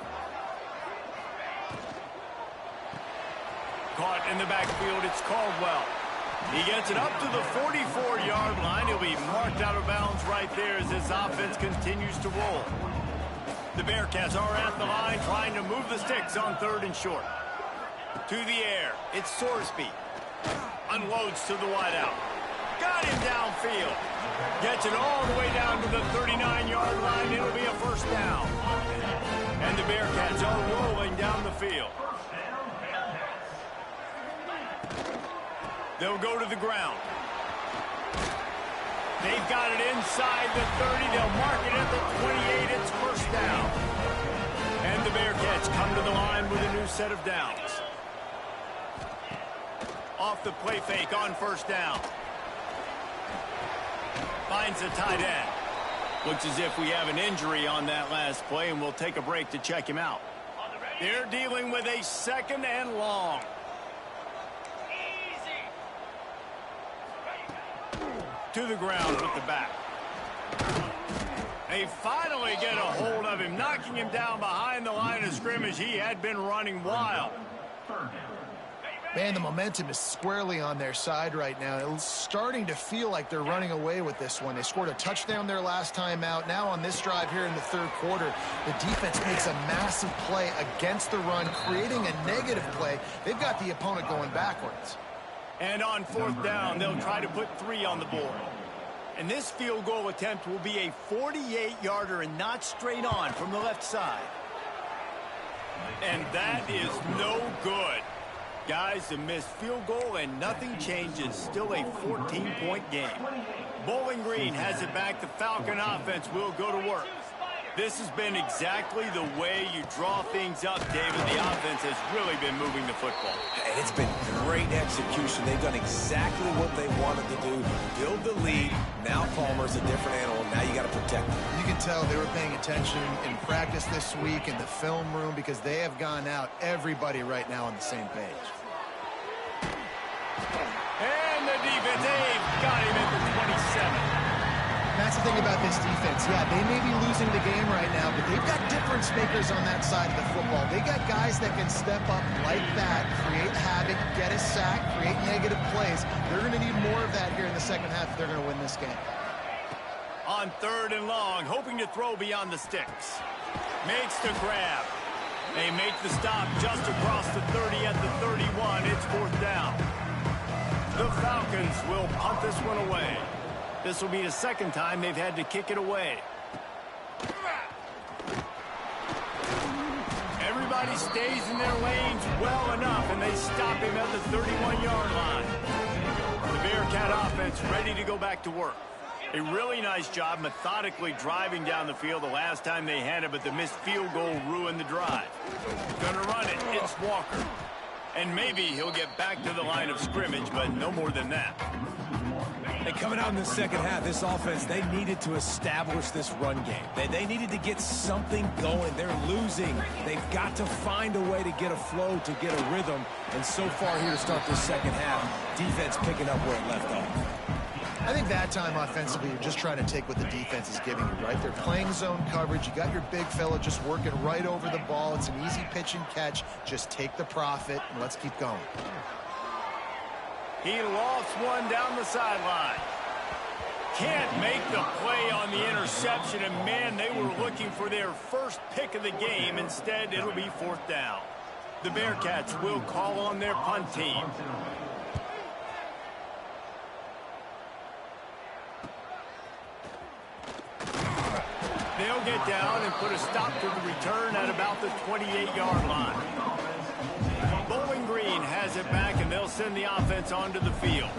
Caught in the backfield, it's Caldwell. He gets it up to the 44-yard line. He'll be marked out of bounds right there as this offense continues to roll. The Bearcats are at the line trying to move the sticks on 3rd and short. To the air, it's Sorsby. Unloads to the wideout. Got him downfield. Gets it all the way down to the 39-yard line. It'll be a first down. And the Bearcats are rolling down the field. They'll go to the ground. They've got it inside the 30. They'll mark it at the 28. It's first down. And the Bearcats come to the line with a new set of downs. Off the play fake on first down. Finds the tight end. Looks as if we have an injury on that last play, and we'll take a break to check him out. They're dealing with a 2nd and long. To the ground with the back. They finally get a hold of him, knocking him down behind the line of scrimmage. He had been running wild. Man, the momentum is squarely on their side right now. It's starting to feel like they're running away with this one. They scored a touchdown their last time out. Now on this drive here in the third quarter, the defense makes a massive play against the run, creating a negative play. They've got the opponent going backwards. And on fourth down, they'll try to put 3 on the board. And this field goal attempt will be a 48-yarder and not straight on from the left side. And that is no good. Guys, a missed field goal and nothing changes. Still a 14-point game. Bowling Green has it back. The Falcon offense will go to work. This has been exactly the way you draw things up, David. The offense has really been moving the football. And it's been great execution. They've done exactly what they wanted to do. Build the lead. Now Palmer's a different animal. Now you got to protect him. You can tell they were paying attention in practice this week in the film room because they have gone out, everybody right now on the same page. And the defense, they've got him at the 27. That's the thing about this defense. Yeah, they may be losing the game right now, but they've got difference makers on that side of the football. They got guys that can step up like that, create havoc, get a sack, create negative plays. They're going to need more of that here in the second half if they're going to win this game. On 3rd and long, hoping to throw beyond the sticks. Makes the grab. They make the stop just across the 30 at the 31. It's 4th down. The Falcons will punt this one away. This will be the second time they've had to kick it away. Everybody stays in their lanes well enough, and they stop him at the 31-yard line. The Bearcat offense ready to go back to work. A really nice job methodically driving down the field the last time they had it, but the missed field goal ruined the drive. Gonna run it. It's Walker. And maybe he'll get back to the line of scrimmage, but no more than that. And coming out in the second half, this offense, they needed to establish this run game. They needed to get something going. They're losing. They've got to find a way to get a flow, to get a rhythm. And so far here to start this second half, defense picking up where it left off. I think that time offensively, you're just trying to take what the defense is giving you, right? They're playing zone coverage. You got your big fella just working right over the ball. It's an easy pitch and catch. Just take the profit, and let's keep going. He lofts one down the sideline. Can't make the play on the interception, and man, they were looking for their first pick of the game. Instead, it'll be 4th down. The Bearcats will call on their punt team. They'll get down and put a stop to the return at about the 28-yard line. Bowling Green has it back, and they'll send the offense onto the field.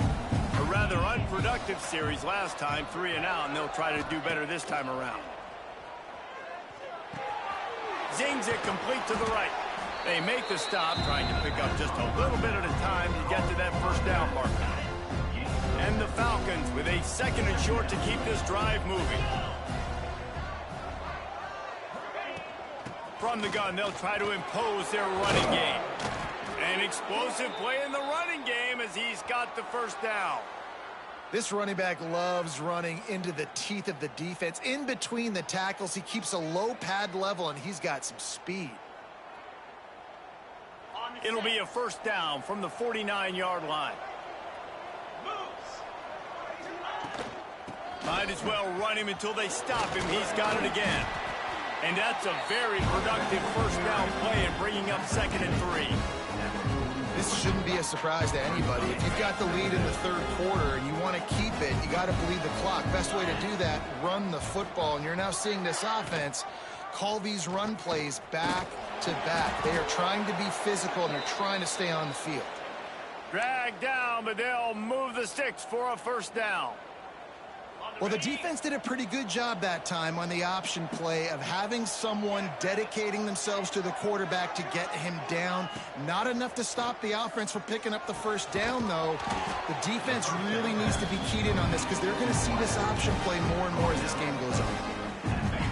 A rather unproductive series last time, 3 and out, and they'll try to do better this time around. Zings it complete to the right. They make the stop, trying to pick up just a little bit at a time to get to that first down mark. And the Falcons with a 2nd and short to keep this drive moving. From the gun, they'll try to impose their running game. An explosive play in the running game as he's got the first down. This running back loves running into the teeth of the defense. In between the tackles, he keeps a low pad level, and he's got some speed. It'll be a 1st down from the 49-yard line. Might as well run him until they stop him. He's got it again. And that's a very productive 1st down play and bringing up 2nd and 3. This shouldn't be a surprise to anybody. If you've got the lead in the third quarter and you want to keep it, you got to bleed the clock. Best way to do that, run the football. And you're now seeing this offense call these run plays back to back. They are trying to be physical, and they're trying to stay on the field. Drag down, but they'll move the sticks for a 1st down. Well, the defense did a pretty good job that time on the option play of having someone dedicating themselves to the quarterback to get him down. Not enough to stop the offense from picking up the 1st down, though. The defense really needs to be keyed in on this because they're going to see this option play more and more as this game goes on.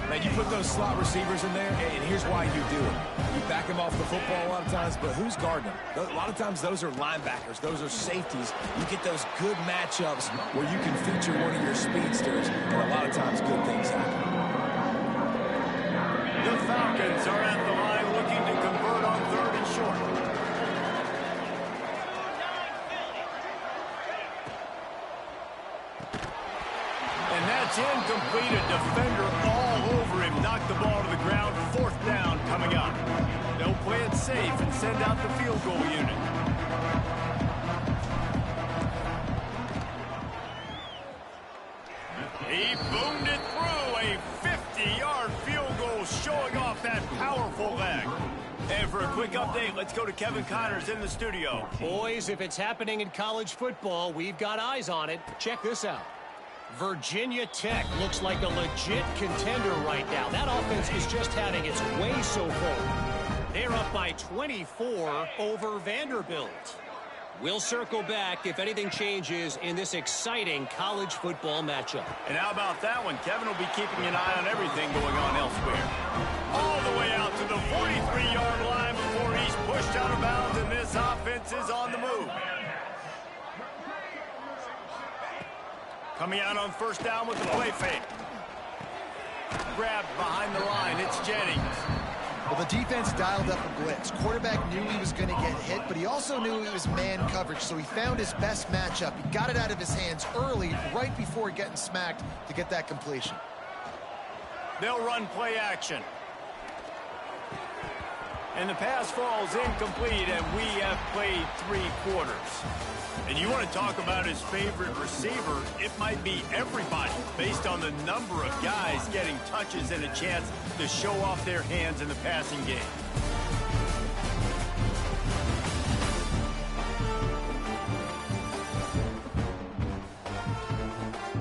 Man, you put those slot receivers in there, and here's why you do it. You back them off the football a lot of times, but who's guarding them? A lot of times those are linebackers. Those are safeties. You get those good matchups where you can feature one of your speedsters, and a lot of times good things happen. The Falcons are at the line looking to convert on 3rd and short. That's incomplete. A defender all over him. Knocked the ball to the ground. 4th down coming up. They'll play it safe and send out the field goal unit. He boomed it through. A 50-yard field goal showing off that powerful leg. And for a quick update, let's go to Kevin Connors in the studio. Boys, if it's happening in college football, we've got eyes on it. Check this out. Virginia Tech looks like a legit contender right now. That offense is just having its way so far. They're up by 24 over Vanderbilt. We'll circle back if anything changes in this exciting college football matchup. And how about that one? Kevin will be keeping an eye on everything going on elsewhere. All the way out to the 43-yard line before he's pushed out of bounds, and this offense is on the move. Coming out on 1st down with the play fake. Grabbed behind the line. It's Jennings. Well, the defense dialed up a blitz. Quarterback knew he was going to get hit, but he also knew it was man coverage, so he found his best matchup. He got it out of his hands early, right before getting smacked to get that completion. They'll run play action. And the pass falls incomplete, and we have played 3 quarters. And you want to talk about his favorite receiver, it might be everybody, based on the number of guys getting touches and a chance to show off their hands in the passing game.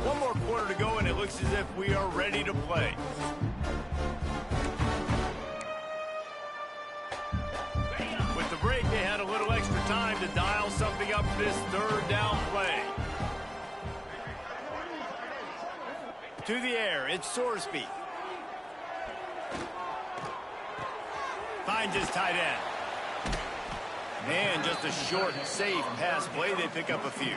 One more quarter to go, and it looks as if we are ready to play. With the break, they had a little extra time to dial something up for this 3rd down play. To the air, it's Sorsby. Finds his tight end. And just a short, safe pass play. They pick up a few.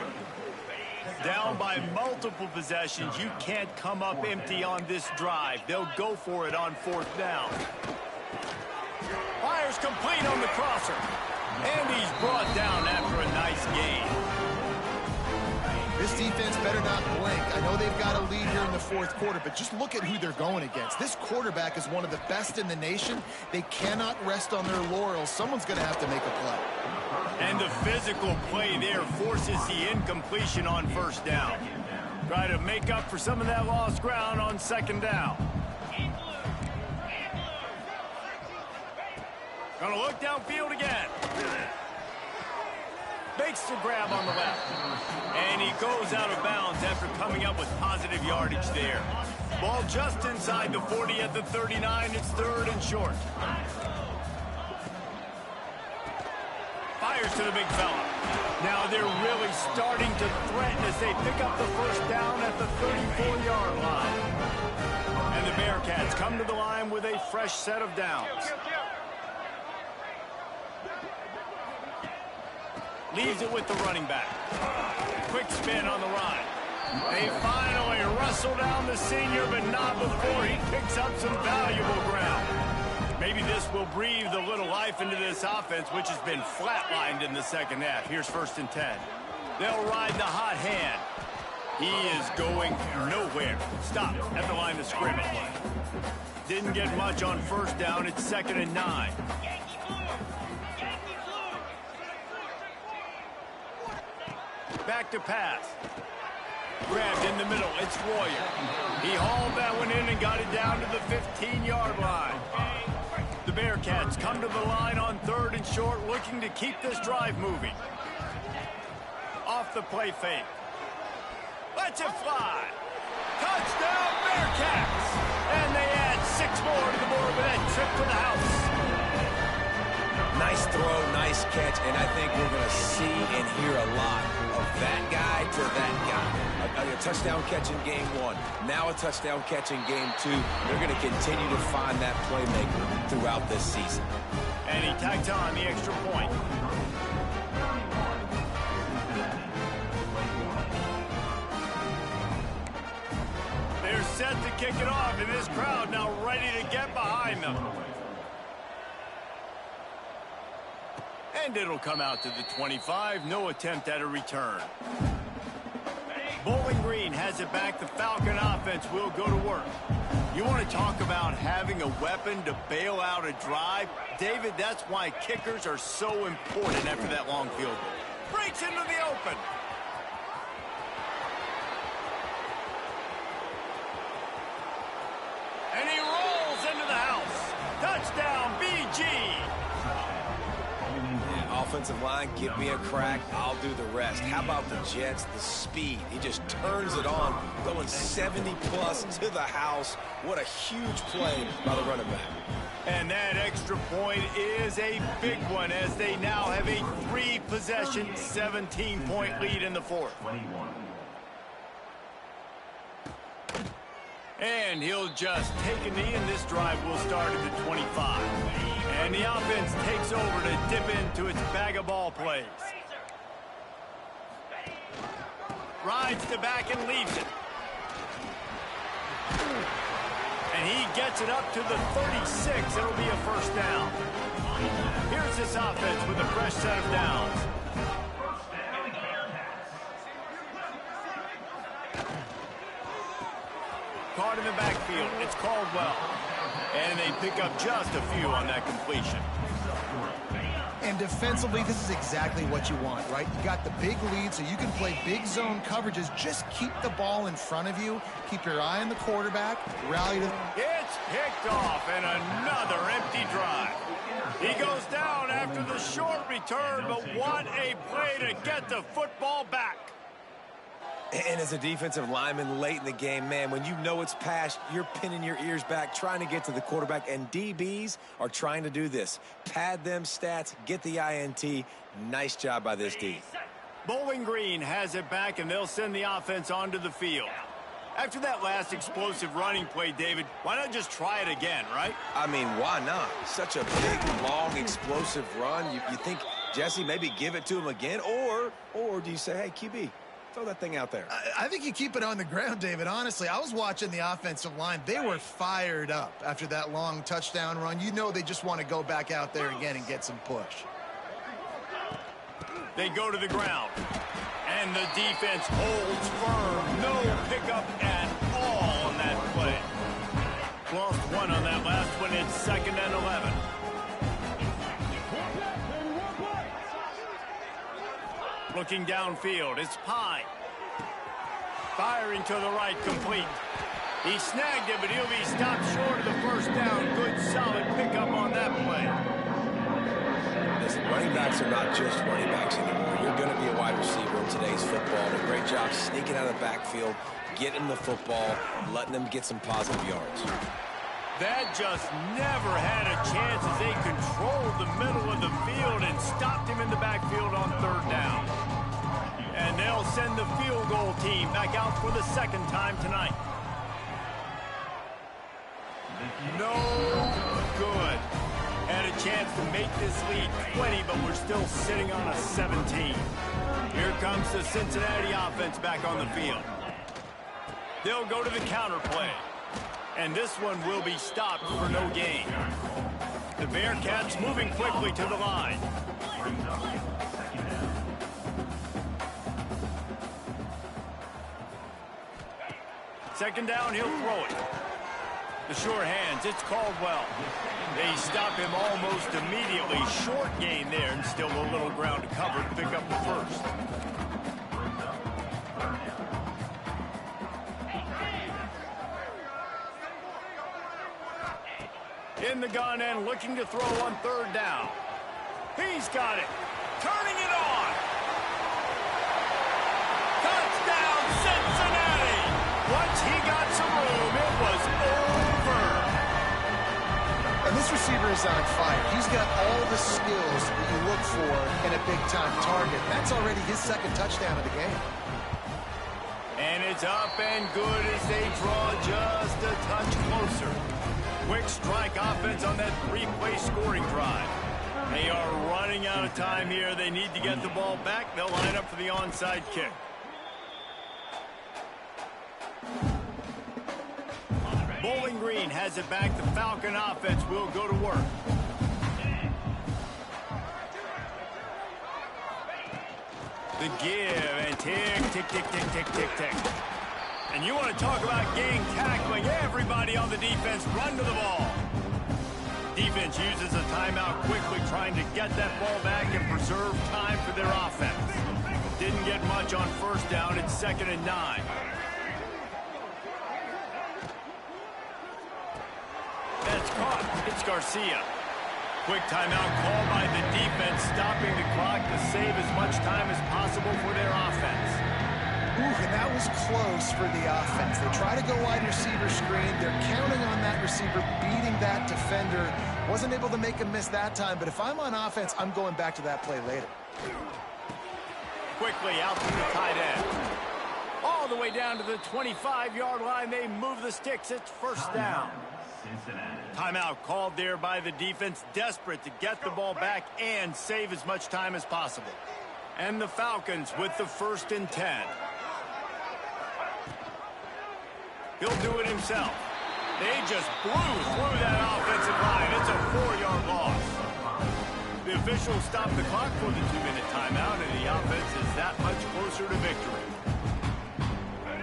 Down by multiple possessions. You can't come up empty on this drive. They'll go for it on 4th down. Fires complete on the crosser. And he's brought down after a nice gain. This defense better not blink. I know they've got a lead here in the 4th quarter, but just look at who they're going against. This quarterback is one of the best in the nation. They cannot rest on their laurels. Someone's going to have to make a play. And the physical play there forces the incompletion on 1st down. Try to make up for some of that lost ground on 2nd down. Gonna look downfield again. Makes the grab on the left. And he goes out of bounds after coming up with positive yardage there. Ball just inside the 40 at the 39. It's 3rd and short. Fires to the big fella. Now they're really starting to threaten as they pick up the 1st down at the 34-yard line. And the Bearcats come to the line with a fresh set of downs. Leaves it with the running back. Quick spin on the run. They finally wrestle down the senior, but not before he picks up some valuable ground. Maybe this will breathe a little life into this offense, which has been flatlined in the 2nd half. Here's 1st and 10. They'll ride the hot hand. He is going nowhere. Stop at the line of scrimmage. Didn't get much on 1st down. It's 2nd and 9. Back to pass. Grabbed in the middle. It's Royer. He hauled that one in and got it down to the 15-yard line. The Bearcats come to the line on 3rd and short, looking to keep this drive moving. Off the play fake. Lets it fly. Touchdown, Bearcats! And they add 6 more to the board with that trip to the house. Nice throw, nice catch, and I think we're going to see and hear a lot of that guy to that guy. A touchdown catch in game 1, now a touchdown catch in game 2. They're going to continue to find that playmaker throughout this season. And he tags on the extra point. They're set to kick it off, and this crowd now ready to get behind them. And it'll come out to the 25. No attempt at a return. Bowling Green has it back. The Falcon offense will go to work. You want to talk about having a weapon to bail out a drive? David, that's why kickers are so important after that long field goal. Breaks into the open. And he rolls into the house. Touchdown, BG. Yeah, offensive line, give me a crack. I'll do the rest. How about the Jets? The speed. He just turns it on, going 70-plus to the house. What a huge play by the running back. And that extra point is a big one as they now have a 3-possession, 17-point lead in the fourth. 21. And he'll just take a knee, and this drive will start at the 25. And the offense takes over to dip into its bag of ball plays. Rides the back and leaves it. And he gets it up to the 36. It'll be a first down. Here's this offense with a fresh set of downs. Caught in the backfield. It's Caldwell. And they pick up just a few on that completion. And defensively, this is exactly what you want, right? You got the big lead, so you can play big zone coverages. Just keep the ball in front of you. Keep your eye on the quarterback. Rally to... It's picked off, and another empty drive. He goes down after the short return, but what a play to get the football back. And as a defensive lineman late in the game, man, when you know it's past, you're pinning your ears back, trying to get to the quarterback, and DBs are trying to do this. Pad them stats, get the INT. Nice job by this D. Bowling Green has it back, and they'll send the offense onto the field. After that last explosive running play, David, why not just try it again, right? I mean, why not? Such a big, long, explosive run. You think, Jesse, maybe give it to him again? Or do you say, hey, QB, throw that thing out there? I think you keep it on the ground, David. Honestly, I was watching the offensive line. They were fired up after that long touchdown run. You know they just want to go back out there again and get some push. They go to the ground. And the defense holds firm. No pickup at all on that play. Lost one on that last one. It's 2nd and 11. Looking downfield, it's Pine. Firing to the right, complete. He snagged it, but he'll be stopped short of the first down. Good, solid pickup on that play. Listen, running backs are not just running backs anymore. You're going to be a wide receiver in today's football. And a great job sneaking out of the backfield, getting the football, letting them get some positive yards. That just never had a chance as they controlled the middle of the field and stopped him in the backfield on 3rd down. And they'll send the field goal team back out for the 2nd time tonight. No good. Had a chance to make this lead 20, but we're still sitting on a 17. Here comes the Cincinnati offense back on the field. They'll go to the counter play. And this one will be stopped for no gain. The Bearcats moving quickly to the line. Second down, he'll throw it. The short hands, it's Caldwell. They stop him almost immediately. Short gain there, and still a little ground to cover to pick up the first. In the gun and looking to throw on 3rd down. He's got it. Turning it on. Touchdown, Cincinnati. Once he got some room, it was over. And this receiver is on fire. He's got all the skills that you look for in a big-time target. That's already his 2nd touchdown of the game. And it's up and good as they draw just a touch closer. Quick strike offense on that 3-play scoring drive. They are running out of time here. They need to get the ball back. They'll line up for the onside kick. Bowling Green has it back. The Falcon offense will go to work. The give and tick, tick, tick, tick, tick, tick, tick. And you want to talk about gang tackling. Everybody on the defense run to the ball. Defense uses a timeout quickly, trying to get that ball back and preserve time for their offense. Didn't get much on first down. It's 2nd and 9. That's caught. It's Garcia. Quick timeout call by the defense, stopping the clock to save as much time as possible for their offense. Ooh, and that was close for the offense. They try to go wide receiver screen. They're counting on that receiver beating that defender. Wasn't able to make him miss that time, but if I'm on offense, I'm going back to that play later. Quickly out to the tight end. All the way down to the 25-yard line. They move the sticks. It's first down. Timeout called there by the defense, desperate to get the ball back and save as much time as possible. And the Falcons with the 1st and 10. He'll do it himself. They just blew through that offensive line. It's a 4-yard loss. The officials stopped the clock for the 2-minute timeout, and the offense is that much closer to victory.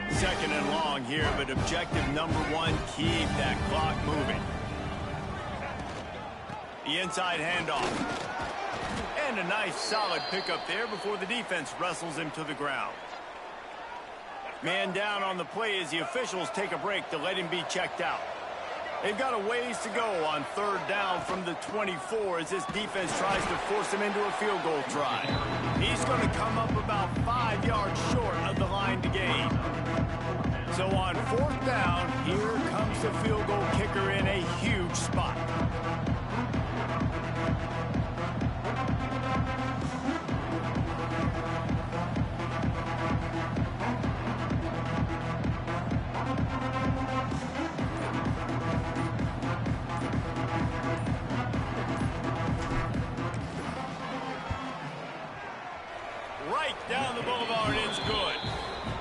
2nd and long here, but objective number 1, keep that clock moving. The inside handoff. And a nice solid pickup there before the defense wrestles him to the ground. Man down on the play as the officials take a break to let him be checked out. They've got a ways to go on 3rd down from the 24 as this defense tries to force him into a field goal try. He's going to come up about 5 yards short of the line to gain. So on 4th down, here comes the field goal kicker in a huge spot. Right down the boulevard, it's good.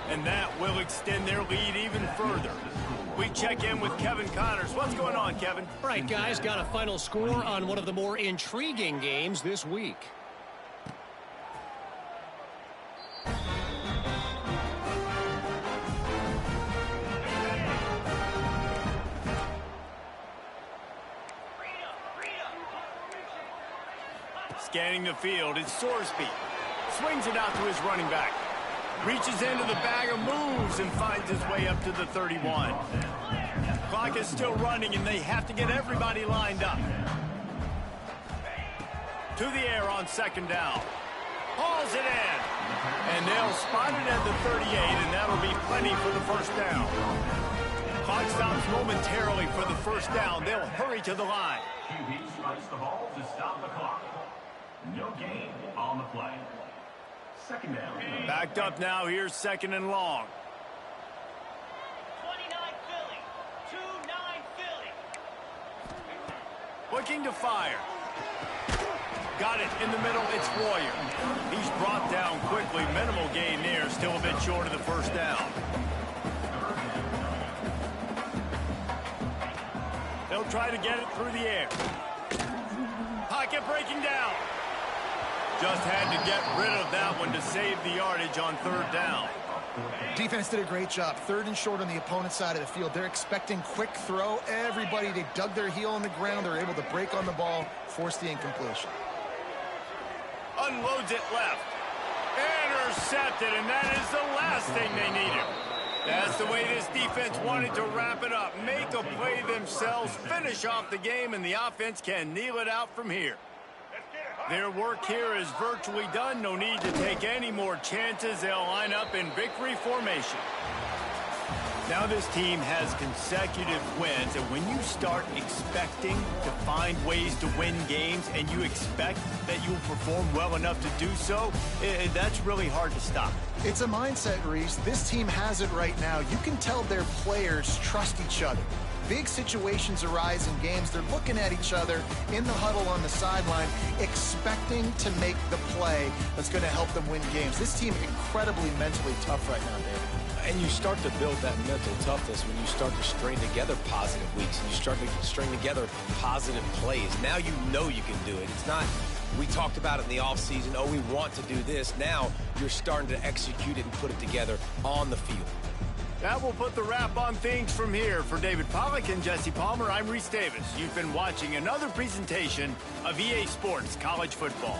And that will extend their lead even further. We check in with Kevin Connors. What's going on, Kevin? All right, guys, got a final score on one of the more intriguing games this week. Scanning the field, it's Sorsby. Swings it out to his running back. Reaches into the bag of moves and finds his way up to the 31. Clock is still running, and they have to get everybody lined up. To the air on 2nd down. Hauls it in. And they'll spot it at the 38, and that'll be plenty for the 1st down. Clock stops momentarily for the 1st down. They'll hurry to the line. QB strikes the ball to stop the clock. No gain on the play. 2nd down. Backed up now. Here's 2nd and long. 29 Philly. 2-9 Philly. Looking to fire. Got it in the middle. It's Warrior. He's brought down quickly. Minimal gain there. Still a bit short of the 1st down. They'll try to get it through the air. Pocket breaking down. Just had to get rid of that one to save the yardage on 3rd down. Defense did a great job. 3rd and short on the opponent's side of the field. They're expecting quick throw. Everybody, they dug their heel on the ground. They're able to break on the ball, force the incompletion. Unloads it left. Intercepted, and that is the last thing they needed. That's the way this defense wanted to wrap it up. Make a play themselves, finish off the game, and the offense can kneel it out from here. Their work here is virtually done. No need to take any more chances. They'll line up in victory formation. Now this team has consecutive wins, and when you start expecting to find ways to win games and you expect that you'll perform well enough to do so, that's really hard to stop. It's a mindset, Reese. This team has it right now. You can tell their players trust each other. Big situations arise in games. They're looking at each other in the huddle on the sideline, expecting to make the play that's going to help them win games. This team incredibly mentally tough right now, David. And you start to build that mental toughness when you start to string together positive weeks and you start to string together positive plays. Now you know you can do it. It's not, we talked about it in the offseason, oh, we want to do this. Now you're starting to execute it and put it together on the field. That will put the wrap on things from here. For David Pollack and Jesse Palmer, I'm Reese Davis. You've been watching another presentation of EA Sports College Football.